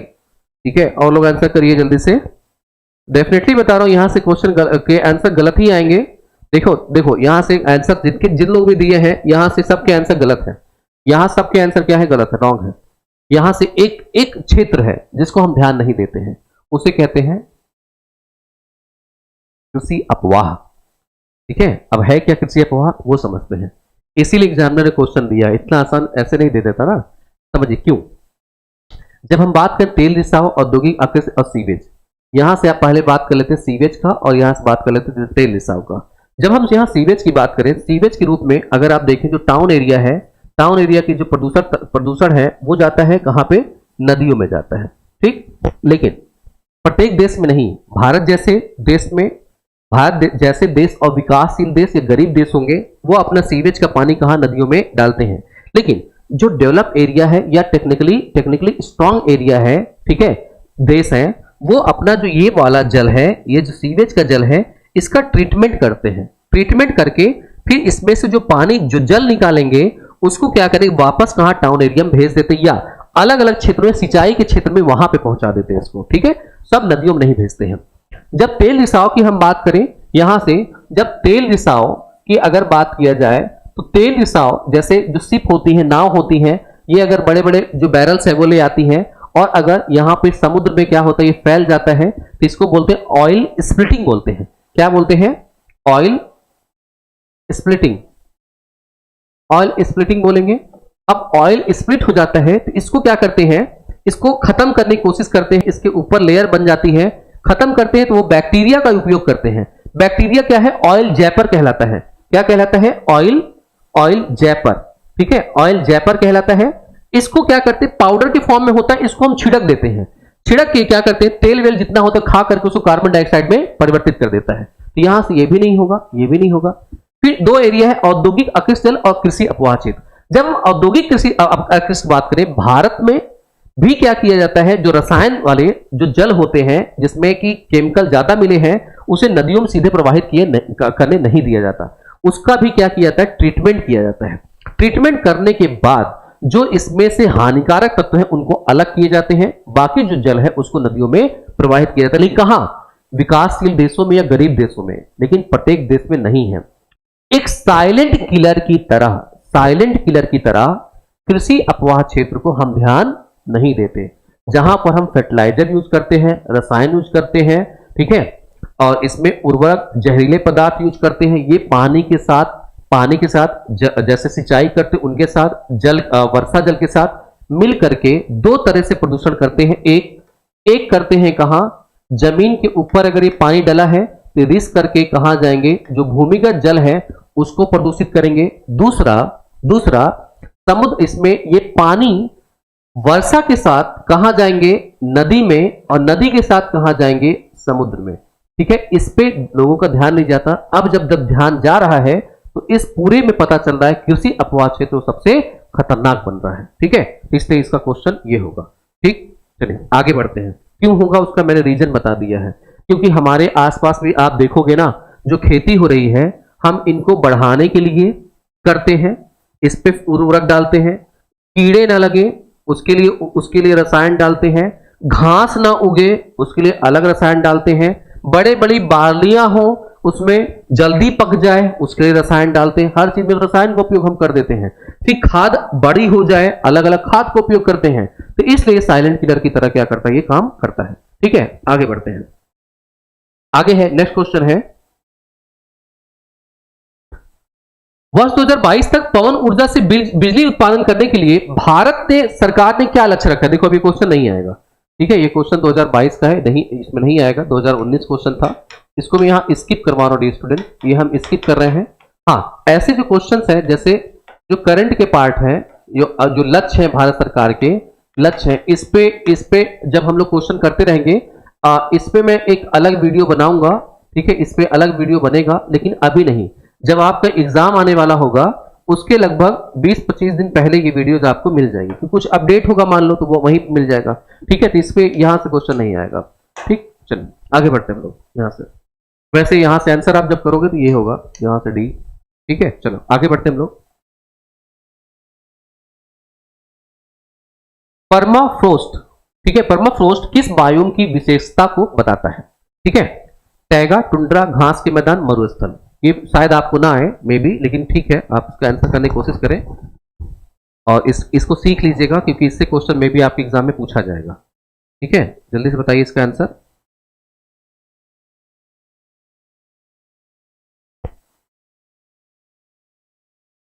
Speaker 1: ठीक है, और लोग आंसर करिए जल्दी से। डेफिनेटली बता रहा हूं यहां से क्वेश्चन के आंसर गलत ही आएंगे। देखो यहां से आंसर जिन लोग भी दिए हैं यहां से सबके आंसर गलत है, यहां सबके आंसर क्या है, गलत है, रॉन्ग है। यहां से एक क्षेत्र है जिसको हम ध्यान नहीं देते हैं, उसे कहते हैं कृषि अपवाह। ठीक है, अब है क्या कृषि अपवाह वो समझते हैं, इसीलिए एग्जामिनर ने क्वेश्चन दिया, इतना आसान ऐसे नहीं दे देता ना। समझिए क्यों। जब हम बात करें तेल रिसाव, औद्योगिक आकृष्ट और सीवेज, यहां से आप पहले बात कर लेते हैं सीवेज का, और यहां से बात कर लेते हैं तेल रिसाव का। जब हम यहां सीवेज की बात करें, सीवेज के रूप में अगर आप देखें जो टाउन एरिया है, टाउन एरिया की जो प्रदूषण है वो जाता है कहां पे, नदियों में जाता है। ठीक, लेकिन प्रत्येक देश में नहीं, भारत जैसे देश में, भारत जैसे देश और विकासशील देश या गरीब देश होंगे वो अपना सीवेज का पानी कहां, नदियों में डालते हैं। लेकिन जो डेवलप एरिया है या टेक्निकली स्ट्रांग एरिया है, ठीक है, देश है, वो अपना जो ये वाला जल है, ये जो सीवेज का जल है, इसका ट्रीटमेंट करते हैं। ट्रीटमेंट करके फिर इसमें से जो पानी जो जल निकालेंगे उसको क्या करेंगे, वापस कहां, टाउन एरिया में भेज देते हैं, या अलग अलग क्षेत्रों में, सिंचाई के क्षेत्र में वहां पे पहुंचा देते हैं इसको। ठीक है, सब नदियों में नहीं भेजते हैं। जब तेल रिसाव की हम बात करें, यहां से जब तेल रिसाव की अगर बात किया जाए तो तेल रिसाव जैसे जो शिप होती है, नाव होती है, ये अगर बड़े बड़े जो बैरल्स है वो ले आती है, और अगर यहां पे समुद्र में क्या होता है, ये फैल जाता है, तो इसको बोलते हैं ऑयल स्प्लिटिंग बोलते हैं। क्या बोलते हैं, ऑयल स्प्लिटिंग, ऑयल स्प्लिटिंग बोलेंगे। अब ऑयल स्प्लिट हो जाता है तो इसको क्या करते हैं, इसको खत्म करने की कोशिश करते हैं, इसके ऊपर लेयर बन जाती है, खत्म करते हैं तो वो बैक्टीरिया का उपयोग करते हैं। बैक्टीरिया क्या है, ऑयल जैपर कहलाता है। क्या कहलाता है, ऑयल जैपर। ठीक है, ऑयल जैपर कहलाता है। इसको क्या करते हैं, पाउडर के फॉर्म में होता है, इसको हम छिड़क देते हैं। छिड़क के क्या करते हैं, तेल वेल जितना होता है खा करके उसको कार्बन डाइऑक्साइड में परिवर्तित कर देता है। तो यहां से ये भी नहीं होगा, ये भी नहीं होगा। फिर दो एरिया है, औद्योगिक आकृष्ट जल और कृषि अपवाह क्षेत्र। जब हम औद्योगिक कृषि आकृष्ट बात करें, भारत में भी क्या किया जाता है, जो रसायन वाले जो जल होते हैं जिसमें कि केमिकल ज्यादा मिले हैं, उसे नदियों में सीधे प्रवाहित करने नहीं दिया जाता, उसका भी क्या किया जाता है, ट्रीटमेंट किया जाता है। ट्रीटमेंट करने के बाद जो इसमें से हानिकारक तत्व हैं उनको अलग किए जाते हैं, बाकी जो जल है उसको नदियों में प्रवाहित किया जाता है। लेकिन कहां, विकासशील देशों में या गरीब देशों में, लेकिन प्रत्येक देश में नहीं है। एक साइलेंट किलर की तरह कृषि अपवाह क्षेत्र को हम ध्यान नहीं देते, जहां पर हम फर्टिलाइजर यूज करते हैं, रसायन यूज करते हैं, ठीक है, और इसमें उर्वरक जहरीले पदार्थ यूज करते हैं। ये पानी के साथ जैसे सिंचाई करते उनके साथ, वर्षा जल के साथ मिल करके दो तरह से प्रदूषण करते हैं। एक करते हैं कहां, जमीन के ऊपर अगर ये पानी डला है तो रिस्क करके कहां जाएंगे, जो भूमिगत जल है उसको प्रदूषित करेंगे। दूसरा समुद्र, इसमें ये पानी वर्षा के साथ कहां जाएंगे? नदी में, और नदी के साथ कहां जाएंगे? समुद्र में। ठीक है, इस पे लोगों का ध्यान नहीं जाता। अब जब जब ध्यान जा रहा है तो इस पूरे में पता चल रहा है कृषि अपवाद क्षेत्र सबसे खतरनाक बन रहा है। ठीक है, इसलिए इसका क्वेश्चन ये होगा। ठीक, चलिए आगे बढ़ते हैं। क्यों होगा उसका मैंने रीजन बता दिया है, क्योंकि हमारे आसपास भी आप देखोगे ना, जो खेती हो रही है हम इनको बढ़ाने के लिए करते हैं, इस पे उर्वरक डालते हैं, कीड़े ना लगे उसके लिए रसायन डालते हैं, घास ना उगे उसके लिए अलग रसायन डालते हैं, बड़े बड़ी बालियां हो उसमें जल्दी पक जाए उसके लिए रसायन डालते हैं। हर चीज में रसायन का उपयोग हम कर देते हैं। फिर खाद बड़ी हो जाए अलग अलग खाद का उपयोग करते हैं। तो इसलिए साइलेंट किलर की तरह क्या करता है, ये काम करता है। ठीक है, आगे बढ़ते हैं। आगे है, नेक्स्ट क्वेश्चन है, वर्ष 2022 तक पवन ऊर्जा से बिजली उत्पादन करने के लिए भारत ने, सरकार ने क्या लक्ष्य रखा है? देखो अभी क्वेश्चन नहीं आएगा। ठीक है, ये क्वेश्चन 2022 का है, नहीं इसमें नहीं आएगा। 2019 क्वेश्चन था, इसको मैं यहाँ स्किप करवा रहा हूँ स्टूडेंट, ये हम स्किप कर रहे हैं। हाँ, ऐसे जो क्वेश्चन है, जैसे जो करंट के पार्ट है, जो लक्ष्य है भारत सरकार के लक्ष्य है, इस पे जब हम लोग क्वेश्चन करते रहेंगे, इस पे मैं एक अलग वीडियो बनाऊंगा। ठीक है, इस पे अलग वीडियो बनेगा, लेकिन अभी नहीं। जब आपका एग्जाम आने वाला होगा उसके लगभग 20-25 दिन पहले ये वीडियोज आपको मिल जाएगी, तो कुछ अपडेट होगा मान लो तो वो वहीं मिल जाएगा। ठीक है, तो इस पे यहां से क्वेश्चन नहीं आएगा। ठीक, चलिए आगे बढ़ते हैं हम लोग यहां से। वैसे यहां से आंसर आप जब करोगे तो ये होगा, यहां से डी। ठीक है, चलो आगे बढ़ते हैं हम लोग। परमाफ्रोस्ट। ठीक है, परमाफ्रोस्ट किस बायोम की विशेषता को बताता है? ठीक है, टैगा, टुंड्रा, घास के मैदान, मरुस्थल। ये शायद आपको ना आए मे बी, लेकिन ठीक है आप इसका आंसर करने की कोशिश करें और इसको सीख लीजिएगा, क्योंकि इससे क्वेश्चन में भी आपके एग्जाम में पूछा जाएगा। ठीक है, जल्दी से बताइए इसका आंसर।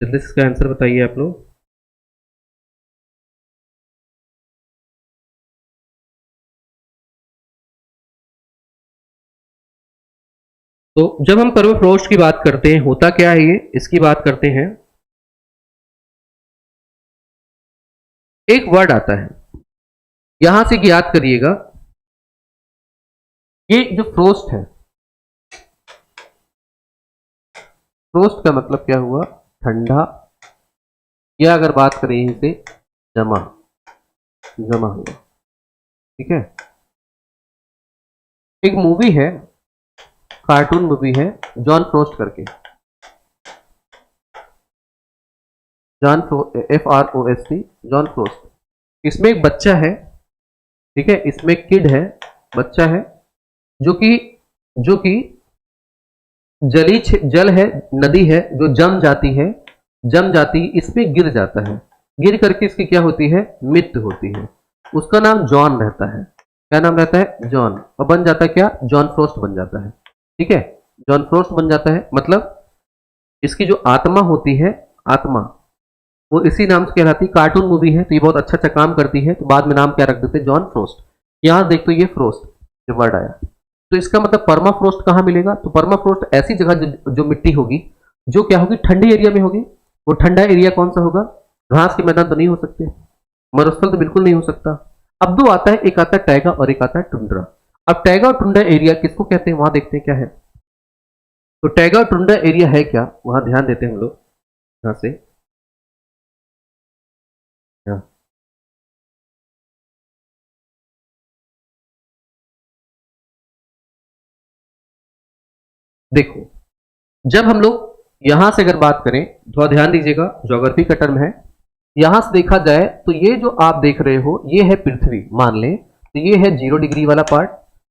Speaker 1: जल्दी से इसका आंसर बताइए आप लोग। तो जब हम परमाफ्रोस्ट की बात करते हैं, होता क्या है ये, इसकी बात करते हैं। एक वर्ड आता है, यहां से याद करिएगा, ये जो फ्रोस्ट है, फ्रोस्ट का मतलब क्या हुआ? ठंडा, या अगर बात करें यहीं से जमा, जमा हुआ। ठीक है, एक मूवी है, कार्टून मूवी है जॉन फ्रोस्ट करके, जॉन FROST, जॉन फ्रोस्ट। इसमें एक बच्चा है, ठीक है, इसमें किड है, बच्चा है, जो कि जल है, नदी है जो जम जाती इसमें गिर जाता है, गिर करके इसकी क्या होती है? मृत्यु होती है। उसका नाम जॉन रहता है। क्या नाम रहता है? जॉन। और बन जाता है क्या? जॉन फ्रोस्ट बन जाता है। ठीक है, जॉन फ्रोस्ट बन जाता है, मतलब इसकी जो आत्मा होती है, आत्मा, वो इसी नाम से कहलाती है। कार्टून मूवी है तो ये बहुत अच्छा काम करती है, तो बाद में नाम क्या रख देते हैं? John frost. यहां देखो ये फ्रोस्ट जो वर्ड आया, तो इसका मतलब परमाफ्रोस्ट कहां मिलेगा? तो परमाफ्रोस्ट ऐसी जगह जो मिट्टी होगी, जो क्या होगी? ठंडी एरिया में होगी। वो ठंडा एरिया कौन सा होगा? घास के मैदान तो नहीं हो सकते, मरुस्थल तो बिल्कुल नहीं हो सकता। अब दो आता है, एक आता है टैगा और एक आता है टुंड्रा। अब टैगा और टुंड्रा एरिया किसको कहते हैं, वहां देखते हैं क्या है। तो टैगा और टुंड्रा एरिया है क्या, वहां ध्यान देते हैं हम लोग। यहां से देखो, जब हम लोग यहां से अगर बात करें, थोड़ा ध्यान दीजिएगा, ज्योग्राफी का टर्म है। यहां से देखा जाए तो ये जो आप देख रहे हो ये है पृथ्वी, मान लें। तो ये है 0 डिग्री वाला पार्ट।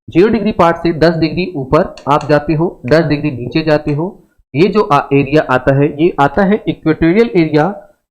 Speaker 1: 0 डिग्री पार्ट से 10 डिग्री ऊपर आप जाते हो, 10 डिग्री नीचे जाते हो। ये जो एरिया आता है, ये आता है इक्वेटोरियल एरिया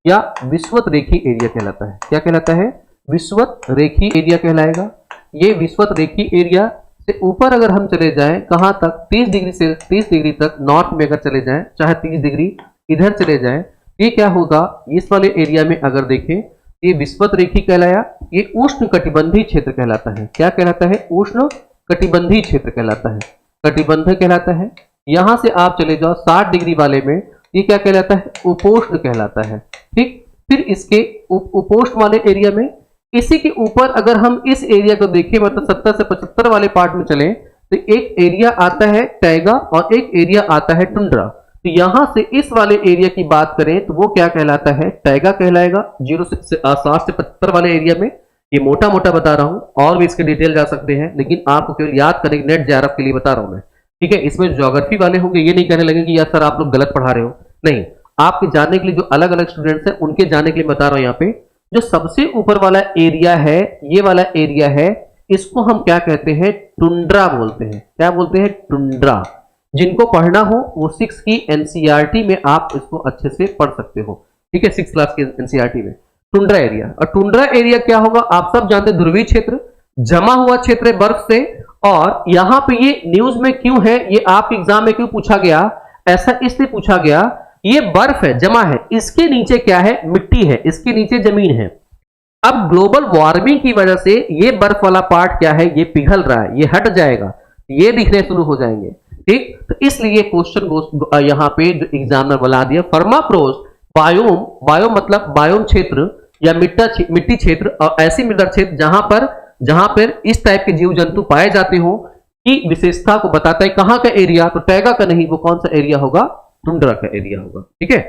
Speaker 1: या विषुवत रेखी एरिया कहलाता है। क्या कहलाता है? विषुवत रेखी एरिया कहलाएगा। ये विषुवत रेखी एरिया से ऊपर अगर हम चले जाएं, कहां तक? 30 डिग्री से 30 डिग्री तक नॉर्थ में अगर चले जाएं, चाहे 30 डिग्री इधर चले जाएं, ये क्या होगा? इस वाले एरिया में अगर देखें, ये विषुवत रेखी कहलाया, ये उष्ण कटिबंधीय क्षेत्र कहलाता है। क्या कहलाता है? उष्ण कटिबंधीय क्षेत्र कहलाता है, कटिबंध कहलाता है। यहां से आप चले जाओ 60 डिग्री वाले में, ये क्या कहलाता है? उपोष्ण कहलाता है। ठीक, फिर इसके उपोष्ण वाले एरिया में इसी के ऊपर अगर हम इस एरिया को देखें, मतलब 70 से 75 वाले पार्ट में चलें, तो एक एरिया आता है टैगा और एक एरिया आता है टुंड्रा। तो यहां से इस वाले एरिया की बात करें तो वो क्या कहलाता है, टैगा कहलाएगा। 0 से 60 से 75 वाले एरिया में, ये मोटा मोटा बता रहा हूं, और भी इसके डिटेल जा सकते हैं, लेकिन आपको केवल याद करें, नेट जेआरएफ के लिए बता रहा हूं मैं, ठीक है। इसमें ज्योग्राफी वाले होंगे, ये नहीं कहने लगे कि यार सर आप लोग गलत पढ़ा रहे हो, नहीं, आपके जानने के लिए जो अलग अलग स्टूडेंट्स हैं उनके जानने के लिए बता रहा हूं। यहाँ पे जो सबसे ऊपर वाला एरिया है, ये वाला एरिया है, इसको हम क्या कहते हैं, टुंड्रा बोलते हैं। क्या बोलते हैं, टुंड्रा। जिनको पढ़ना हो वो 6 की एनसीईआरटी में आप इसको अच्छे से पढ़ सकते हो, ठीक है, 6 क्लास की एनसीईआरटी में। टुंड्रा एरिया, और टुंड्रा एरिया क्या होगा, आप सब जानते हैं, ध्रुवीय क्षेत्र, जमा हुआ क्षेत्र है बर्फ से। और यहां पे ये न्यूज में क्यों है, ये आपके एग्जाम में क्यों पूछा गया, ऐसा इसलिए पूछा गया, ये बर्फ है, जमा है, इसके नीचे क्या है, मिट्टी है, इसके नीचे जमीन है। अब ग्लोबल वार्मिंग की वजह से ये बर्फ वाला पार्ट क्या है, ये पिघल रहा है, ये हट जाएगा, ये दिखने शुरू हो जाएंगे, ठीक। तो इसलिए क्वेश्चन यहां पे जो एग्जामिनर बना दिया, परमाफ्रोस्ट बायोम, बायोम मतलब बायोम क्षेत्र या मिट्टी क्षेत्र, और ऐसी मृदा क्षेत्र जहां पर इस टाइप के जीव जंतु पाए जाते हो की विशेषता को बताता है। कहां का एरिया, तो टैगा का नहीं, वो कौन सा एरिया होगा, टुंड्रा का एरिया होगा, ठीक है।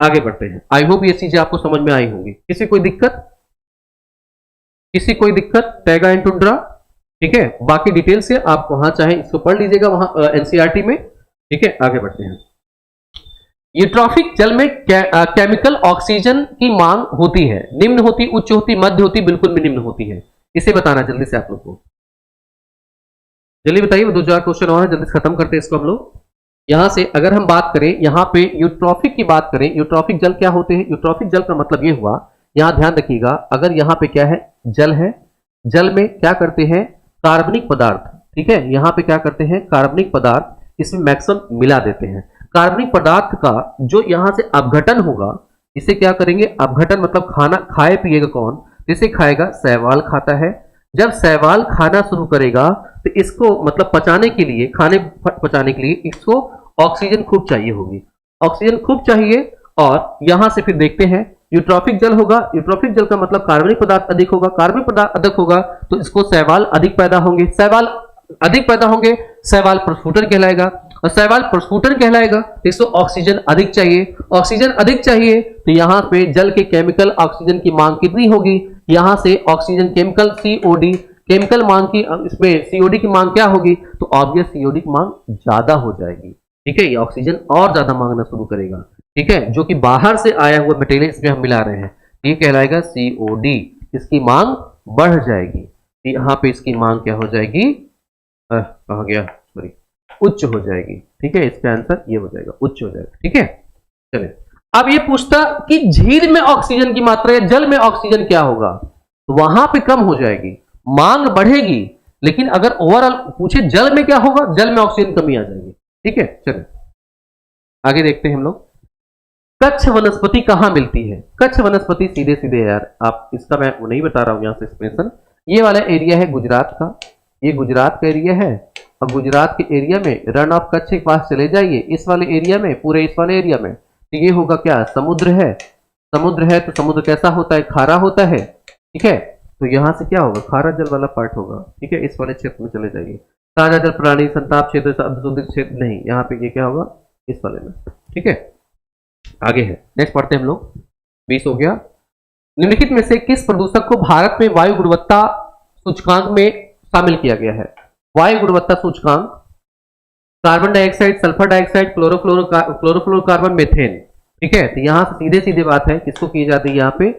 Speaker 1: आगे बढ़ते हैं। आई होप ये चीजें आपको समझ में आई होंगी। किसी कोई दिक्कत, टैगा एंड टुंड्रा, ठीक है। बाकी डिटेल से आप वहां चाहे इसको पढ़ लीजिएगा, वहां एनसीईआरटी में, ठीक है। आगे बढ़ते हैं। यूट्रॉफिक जल में केमिकल ऑक्सीजन की मांग होती है, निम्न होती, उच्च होती, मध्य होती, बिल्कुल भी निम्न होती है। इसे बताना जल्दी से आप लोग को, जल्दी बताइए। 2-4 क्वेश्चन और है, जल्दी से खत्म करते हैं इसको हम लोग। यहां से अगर हम बात करें, यहां पे यूट्रॉफिक की बात करें, यूट्रॉफिक जल क्या होते हैं, यूट्रॉफिक जल का मतलब ये हुआ, यहां ध्यान रखिएगा, अगर यहां पे क्या है, जल है, जल में क्या करते हैं, कार्बनिक पदार्थ, ठीक है, यहां पे क्या करते हैं, कार्बनिक पदार्थ इसमें मैक्सिमम मिला देते हैं। कार्बनिक पदार्थ का जो यहां से अपघटन होगा, इसे क्या करेंगे, अपघटन मतलब खाना खाए पिएगा कौन, इसे खाएगा, शैवाल खाता है। जब शैवाल खाना शुरू करेगा तो इसको मतलब पचाने के लिए, खाने पचाने के लिए इसको ऑक्सीजन खूब चाहिए होगी, ऑक्सीजन खूब चाहिए। और यहां से फिर देखते हैं, यूट्रॉफिक जल होगा, यूट्रॉफिक जल का मतलब कार्बनिक पदार्थ अधिक होगा, कार्बनिक पदार्थ अधिक होगा तो इसको शैवाल अधिक पैदा होंगे, शैवाल अधिक पैदा होंगे, शैवाल प्रस्फुटन कहलाएगा, और शैवाल प्रस्फुटन कहलाएगा तो इसको ऑक्सीजन अधिक चाहिए, ऑक्सीजन अधिक चाहिए तो यहां पे जल के केमिकल ऑक्सीजन की मांग कितनी होगी, यहां से ऑक्सीजन केमिकल सीओडी, केमिकल मांग की, इसमें सीओडी की मांग क्या होगी, तो ऑब्वियस सीओडी की मांग ज्यादा हो जाएगी, ठीक है। ये ऑक्सीजन और ज्यादा मांगना शुरू करेगा, ठीक है, जो कि बाहर से आया हुआ मटेरियल इसमें हम मिला रहे हैं, ये कहलाएगा सीओडी, इसकी मांग बढ़ जाएगी, यहां पे इसकी मांग क्या हो जाएगी, कहा गया, सॉरी, उच्च हो जाएगी, ठीक है। इसका आंसर ये हो जाएगा, उच्च हो जाएगा, ठीक है। चलिए, अब ये पूछता कि झील में ऑक्सीजन की मात्रा या जल में ऑक्सीजन क्या होगा, तो वहां पे कम हो जाएगी, मांग बढ़ेगी, लेकिन अगर ओवरऑल पूछे जल में क्या होगा, जल में ऑक्सीजन कमी आ जाएगी, ठीक है। चलिए आगे देखते हैं हम लोग। कच्छ वनस्पति कहां मिलती है, कच्छ वनस्पति सीधे सीधे यार, आप इसका मैं वो नहीं बता रहा हूं यहां से एक्सप्लेनेशन। ये वाला एरिया है गुजरात का, ये गुजरात का एरिया है, और गुजरात के एरिया में रन ऑफ कच्छ के पास चले जाइए, इस वाले एरिया में, पूरे इस वाले एरिया में, तो ये होगा क्या, समुद्र है, समुद्र है तो समुद्र कैसा होता है, खारा होता है, ठीक है। तो यहां से क्या होगा, खारा जल वाला पार्ट होगा, ठीक है। इस वाले क्षेत्र में चले जाइए, ताजा जल प्राणी, संताप क्षेत्र, अधुषित क्षेत्र नहीं, यहाँ पे ये क्या होगा, इस वाले में, ठीक है। आगे है, नेक्स्ट पढ़ते हैं हम लोग। 20 हो गया। निम्नलिखित में से किस प्रदूषक को भारत में वायु गुणवत्ता सूचकांक में शामिल किया गया है, वायु गुणवत्ता सूचकांक, carbon dioxide, sulphur dioxide, chlorofluorocarbon, methane, ठीक है। तो यहां से सीधे सीधे बात है, किसको की जाती है, यहाँ पे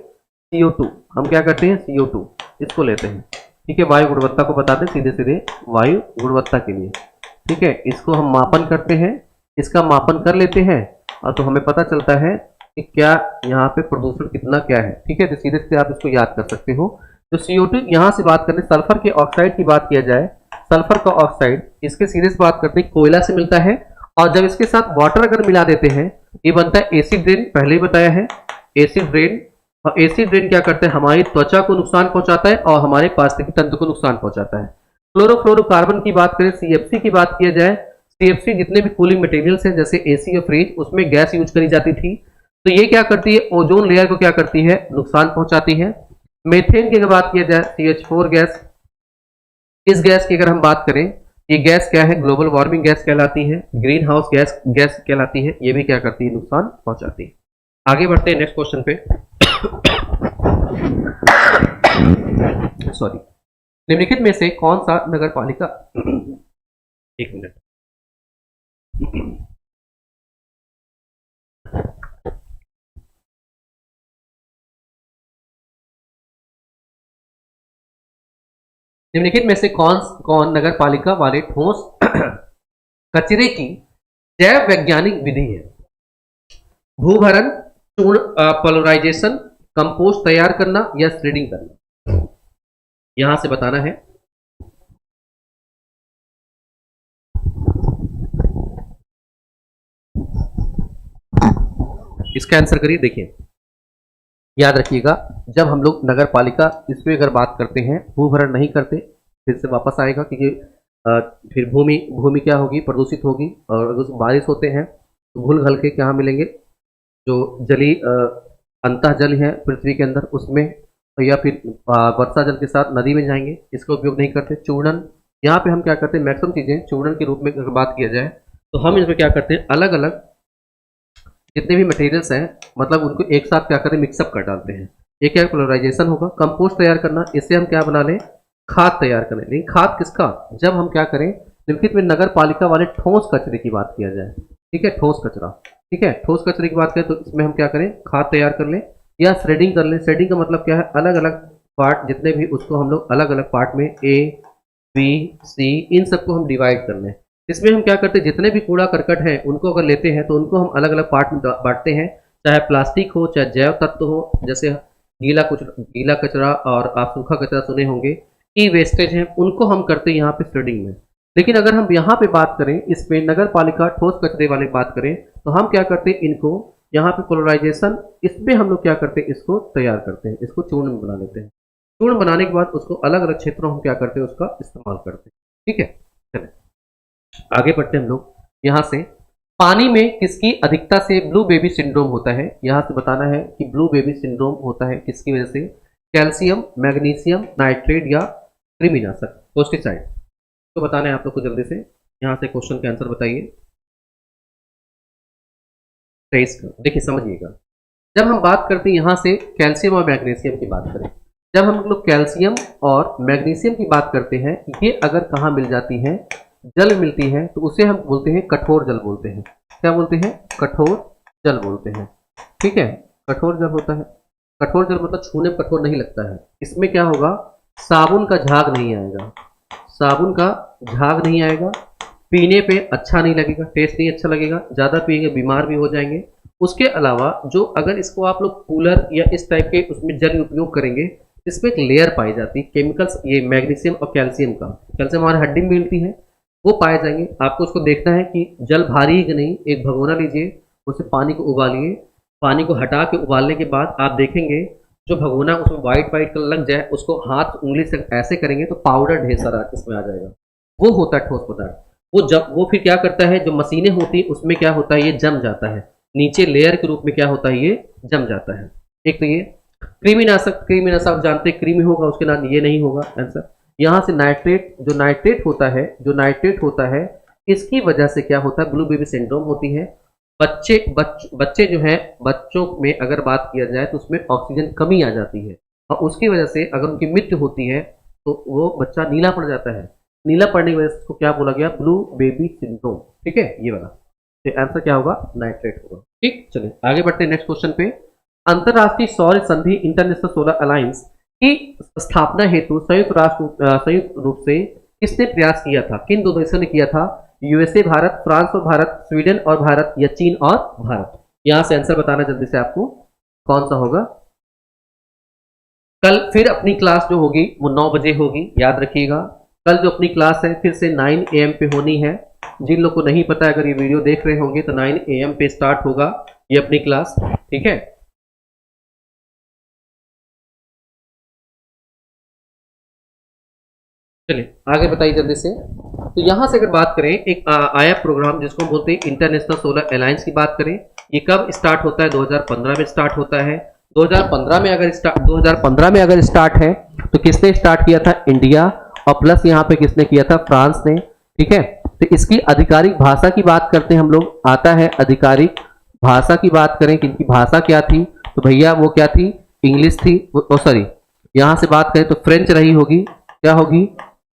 Speaker 1: CO2, हम क्या करते हैं, CO2 इसको लेते हैं, ठीक है। वायु गुणवत्ता को बताते हैं सीधे सीधे वायु गुणवत्ता के लिए, ठीक है। इसको हम मापन करते हैं, इसका मापन कर लेते हैं, और तो हमें पता चलता है कि क्या यहाँ पे प्रदूषण कितना क्या है, ठीक है। तो सीधे सीधे आप इसको याद कर सकते हो। तो CO2 यहां से बात करते हैं, सल्फर के ऑक्साइड की बात किया जाए, सल्फर का ऑक्साइड, इसके सीधे से बात करते हैं, कोयला से मिलता है, और जब इसके साथ वाटर अगर मिला देते हैं, ये बनता है एसिड रेन, पहले ही बताया है, एसिड रेन। और एसिड रेन क्या करता है, हमारी त्वचा को नुकसान पहुंचाता है और हमारे पारिस्थितिकी तंत्र को नुकसान पहुंचाता है। क्लोरोफ्लोरोकार्बन की बात करें, CFC की बात किया जाए, CFC जितने भी कूलिंग मटेरियल्स हैं जैसे AC और फ्रिज, उसमें गैस यूज करी जाती थी, तो ये क्या करती है, ओजोन लेयर को क्या करती है, नुकसान पहुंचाती है। मीथेन की अगर बात किया जाए, CH4 गैस, इस गैस की अगर हम बात करें, ये गैस क्या है, ग्लोबल वार्मिंग गैस कहलाती है, ग्रीन हाउस गैस कहलाती है, ये भी क्या करती है, नुकसान पहुंचाती है। आगे बढ़ते हैं नेक्स्ट क्वेश्चन पे। सॉरी, निम्नलिखित में से कौन सा नगर पालिका एक मिनट, निम्नलिखित में से कौन नगर पालिका वाले ठोस कचरे की जैव वैज्ञानिक विधि है? भूभरण, चूर्ण पोलराइजेशन, कंपोस्ट तैयार करना या श्रेडिंग करना, यहां से बताना है। इसका आंसर करिए। देखिए, याद रखिएगा, जब हम लोग नगर पालिका इस पे अगर बात करते हैं, भूभरण नहीं करते, फिर से वापस आएगा, क्योंकि फिर भूमि क्या होगी, प्रदूषित होगी, और अगर बारिश होते हैं तो घुल घल के क्या मिलेंगे, जो जली अंतः जल है पृथ्वी के अंदर, उसमें, या फिर वर्षा जल के साथ नदी में जाएंगे, इसका उपयोग नहीं करते। चूर्णन, यहाँ पे हम क्या करते हैं, मैक्सिमम चीजें चूर्णन के रूप में अगर बात किया जाए तो हम इसमें क्या करते हैं, अलग अलग जितने भी मटेरियल्स हैं, मतलब उनको एक साथ क्या करते हैं, मिक्सअप कर डालते हैं। ये क्या पोलराइजेशन होगा। कंपोस्ट तैयार करना, इससे हम क्या बना लें, खाद तैयार करें। लेकिन खाद किसका, जब हम क्या करें, निम्नलिखित में नगर पालिका वाले ठोस कचरे की बात किया जाए, ठीक है, ठोस कचरा, ठीक है, ठोस कचरे की बात करें तो इसमें हम क्या करें, खाद तैयार कर लें या श्रेडिंग कर लें। श्रेडिंग का मतलब क्या है, अलग अलग पार्ट जितने भी, उसको हम लोग अलग अलग पार्ट में A, B, C, इन सबको हम डिवाइड कर लें। इसमें हम क्या करते हैं, जितने भी कूड़ा करकट है उनको अगर लेते हैं तो उनको हम अलग अलग पार्ट में बांटते हैं, चाहे प्लास्टिक हो, चाहे जैव तत्व हो, जैसे गीला कचरा और आप सूखा कचरा सुने होंगे, ई वेस्टेज है, उनको हम करते हैं यहाँ पे श्रेडिंग में। लेकिन अगर हम यहाँ पे बात करें, इस पे नगर पालिका ठोस कचरे वाले बात करें, तो हम क्या करते हैं, इनको यहाँ पे पोलराइजेशन, इसमें हम लोग क्या करते हैं, इसको तैयार करते हैं, इसको चूर्ण बना लेते हैं। चूर्ण बनाने के बाद उसको अलग अलग क्षेत्रों में क्या करते हैं, उसका इस्तेमाल करते हैं। ठीक है, चलिए आगे बढ़ते हैं हम लोग। यहाँ से पानी में किसकी अधिकता से ब्लू बेबी सिंड्रोम होता है, यहाँ से बताना है कि ब्लू बेबी सिंड्रोम होता है किसकी वजह से, कैल्शियम, मैग्नीशियम नाइट्रेट या कृमिनाशक, पेस्टिसाइड। तो बताना है आप लोग को जल्दी से, यहाँ से क्वेश्चन का आंसर बताइए। देखिए समझिएगा, जब हम बात करते हैं यहाँ से कैल्शियम और मैग्नीशियम की बात करें, जब हम लोग कैल्शियम और मैग्नीशियम की बात करते हैं, ये अगर कहाँ मिल जाती है, जल मिलती है, तो उसे हम बोलते हैं कठोर जल बोलते हैं। क्या बोलते हैं, कठोर जल बोलते हैं। ठीक है, कठोर जल होता है। कठोर जल मतलब छूने में कठोर नहीं लगता है। इसमें क्या होगा, साबुन का झाग नहीं आएगा, साबुन का झाग नहीं आएगा, पीने पे अच्छा नहीं लगेगा, टेस्ट नहीं अच्छा लगेगा, ज़्यादा पिएंगे बीमार भी हो जाएंगे। उसके अलावा जो अगर इसको आप लोग कूलर या इस टाइप के उसमें जल उपयोग करेंगे, इसमें एक लेयर पाई जाती है केमिकल्स, ये मैग्नीशियम और कैल्शियम का, कैल्शियम हमारे हड्डी में मिलती है, वो पाए जाएंगे। आपको उसको देखना है कि जल भारी है कि नहीं। एक भगोना लीजिए, उससे पानी को उबालिए, पानी को हटा के उबालने के बाद आप देखेंगे जो भगोना उसमें वाइट कलर लग जाए, उसको हाथ उंगली से ऐसे करेंगे तो पाउडर ढेर सारा इसमें आ जाएगा, वो होता है ठोस पदार्थ। वो फिर क्या करता है, जो मशीनें होती है उसमें क्या होता है, ये जम जाता है, नीचे लेयर के रूप में क्या होता है, ये जम जाता है। एक तो ये कृमिनाशक, कृमिनाशक जानते हैं कृमि होगा, उसके नाम ये नहीं होगा आंसर। यहाँ से नाइट्रेट, जो नाइट्रेट होता है, इसकी वजह से क्या होता है, ब्लू बेबी सिंड्रोम होती है। बच्चे जो हैं, बच्चों में अगर बात किया जाए तो उसमें ऑक्सीजन कमी आ जाती है, और उसकी वजह से अगर उनकी मृत्यु होती है तो वो बच्चा नीला पड़ जाता है। नीला पड़ने की वजह से उसको क्या बोला गया, ब्लू बेबी सिंड्रोम। ठीक है, ये वाला तो आंसर क्या होगा, नाइट्रेट होगा। ठीक, चलिए आगे बढ़ते हैं नेक्स्ट क्वेश्चन पे। अंतरराष्ट्रीय सौर संधि इंटरनेशनल सोलर अलायंस की स्थापना हेतु संयुक्त रूप से किसने प्रयास किया था, किन दो देशों ने किया था, यूएसए भारत, फ्रांस और भारत, स्वीडन और भारत, या चीन और भारत। यहां से आंसर बताना जल्दी से आपको, कौन सा होगा। कल फिर अपनी क्लास जो होगी वो 9 बजे होगी, याद रखिएगा। कल जो अपनी क्लास है फिर से 9 AM पे होनी है। जिन लोग को नहीं पता है, अगर ये वीडियो देख रहे होंगे तो 9 AM पे स्टार्ट होगा ये अपनी क्लास। ठीक है, चलिए आगे बताइए जल्दी से। तो यहां से अगर बात करें, एक आया प्रोग्राम जिसको हम बोलते हैं इंटरनेशनल सोलर अलायंस की बात करें, ये कब स्टार्ट होता है, 2015 में स्टार्ट होता है। 2015 में अगर स्टार्ट है तो किसने स्टार्ट किया था? इंडिया, और प्लस यहाँ पे किसने किया था? फ्रांस ने। ठीक है, तो इसकी आधिकारिक भाषा की बात करते हैं हम लोग, आता है आधिकारिक भाषा की बात करें कि इनकी भाषा क्या थी, तो भैया वो क्या थी? इंग्लिश थी। सॉरी, यहां से बात करें तो फ्रेंच रही होगी। क्या होगी?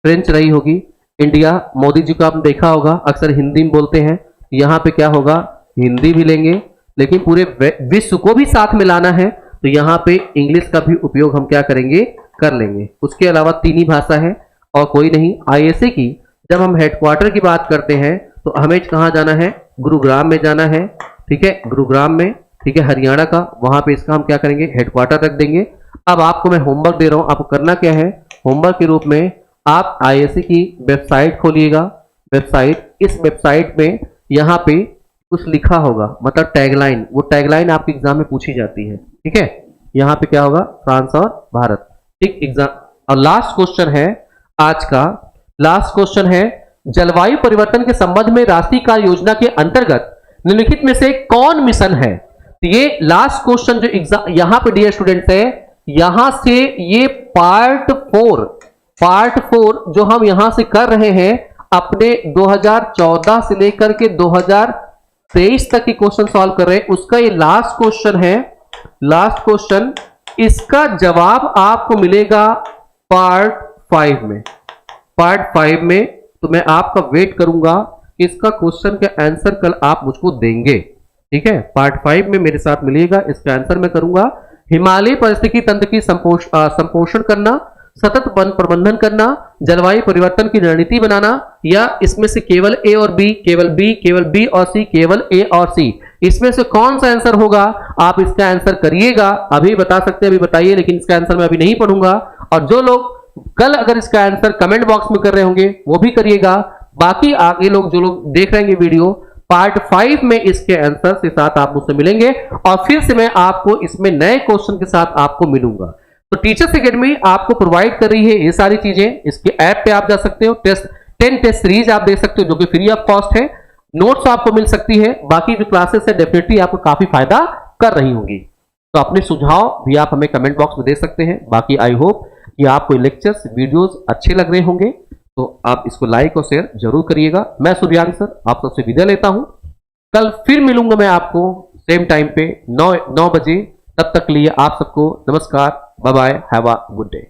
Speaker 1: फ्रेंच रही होगी। इंडिया, मोदी जी को आपने देखा होगा अक्सर हिंदी में बोलते हैं, यहाँ पे क्या होगा? हिंदी भी लेंगे, लेकिन पूरे विश्व को भी साथ में लाना है तो यहाँ पे इंग्लिश का भी उपयोग हम क्या करेंगे? कर लेंगे। उसके अलावा 3 ही भाषा है और कोई नहीं। आईएसए की जब हम हेडक्वार्टर की बात करते हैं तो हमें कहाँ जाना है? गुरुग्राम में जाना है। ठीक है, गुरुग्राम में, ठीक है, हरियाणा का, वहां पे इसका हम क्या करेंगे? हेडक्वार्टर रख देंगे। अब आपको मैं होमवर्क दे रहा हूं, आपको करना क्या है? होमवर्क के रूप में आप आईएसए की वेबसाइट खोलिएगा। वेबसाइट, इस वेबसाइट में यहाँ पे कुछ लिखा होगा, मतलब टैगलाइन, वो टैगलाइन आपके एग्जाम में पूछी जाती है। ठीक है, यहाँ पे क्या होगा? फ्रांस और भारत। ठीक, एग्जाम। और लास्ट क्वेश्चन है आज का, लास्ट क्वेश्चन है, जलवायु परिवर्तन के संबंध में राष्ट्रीय कार्य योजना के अंतर्गत निम्नलिखित में से कौन मिशन है? तो ये लास्ट क्वेश्चन जो एग्जाम यहां पे डियर स्टूडेंट्स है, यहां से ये पार्ट 4 जो हम यहां से कर रहे हैं अपने 2014 से लेकर के 2023 तक के क्वेश्चन सॉल्व कर रहे हैं, उसका ये लास्ट क्वेश्चन है। लास्ट क्वेश्चन, इसका जवाब आपको मिलेगा पार्ट 5 में। पार्ट 5 में तो मैं आपका वेट करूंगा, इसका क्वेश्चन का आंसर कल आप मुझको देंगे। ठीक है, पार्ट 5 में मेरे साथ मिलेगा, इसका आंसर मैं करूंगा। हिमालय पारिस्थितिकी तंत्र की संपोषण करना, सतत वन प्रबंधन करना, जलवायु परिवर्तन की रणनीति बनाना, या इसमें से केवल ए और बी, केवल बी, केवल बी और सी, केवल ए और सी, इसमें से कौन सा आंसर होगा? आप इसका आंसर करिएगा। अभी बता सकते हैं, अभी बताइए, लेकिन इसका आंसर मैं अभी नहीं पढ़ूंगा। और जो लोग कल अगर इसका आंसर कमेंट बॉक्स में कर रहे होंगे वो भी करिएगा। बाकी आगे लोग जो लोग देख रहे हैं वीडियो, पार्ट 5 में इसके आंसर के साथ आप मुझसे मिलेंगे और फिर से मैं आपको इसमें नए क्वेश्चन के साथ आपको मिलूंगा। तो टीचर्स एकेडमी आपको प्रोवाइड कर रही है ये सारी चीजें। इसके ऐप पे आप जा सकते हो, 10 टेस्ट सीरीज आप देख सकते हो जो कि फ्री ऑफ कॉस्ट है। नोट्स आपको मिल सकती है, बाकी जो क्लासेस है डेफिनेटली आपको काफी फायदा कर रही होंगी। तो अपने सुझाव भी आप हमें कमेंट बॉक्स में दे सकते हैं। बाकी आई होप कि आपको लेक्चर्स वीडियोस अच्छे लग रहे होंगे, तो आप इसको लाइक और शेयर जरूर करिएगा। मैं सूर्यांश सर आप सबसे विदा लेता हूं। कल फिर मिलूंगा मैं आपको सेम टाइम पे 9 बजे। तब तक के लिए आप सबको नमस्कार, bye bye, have a good day.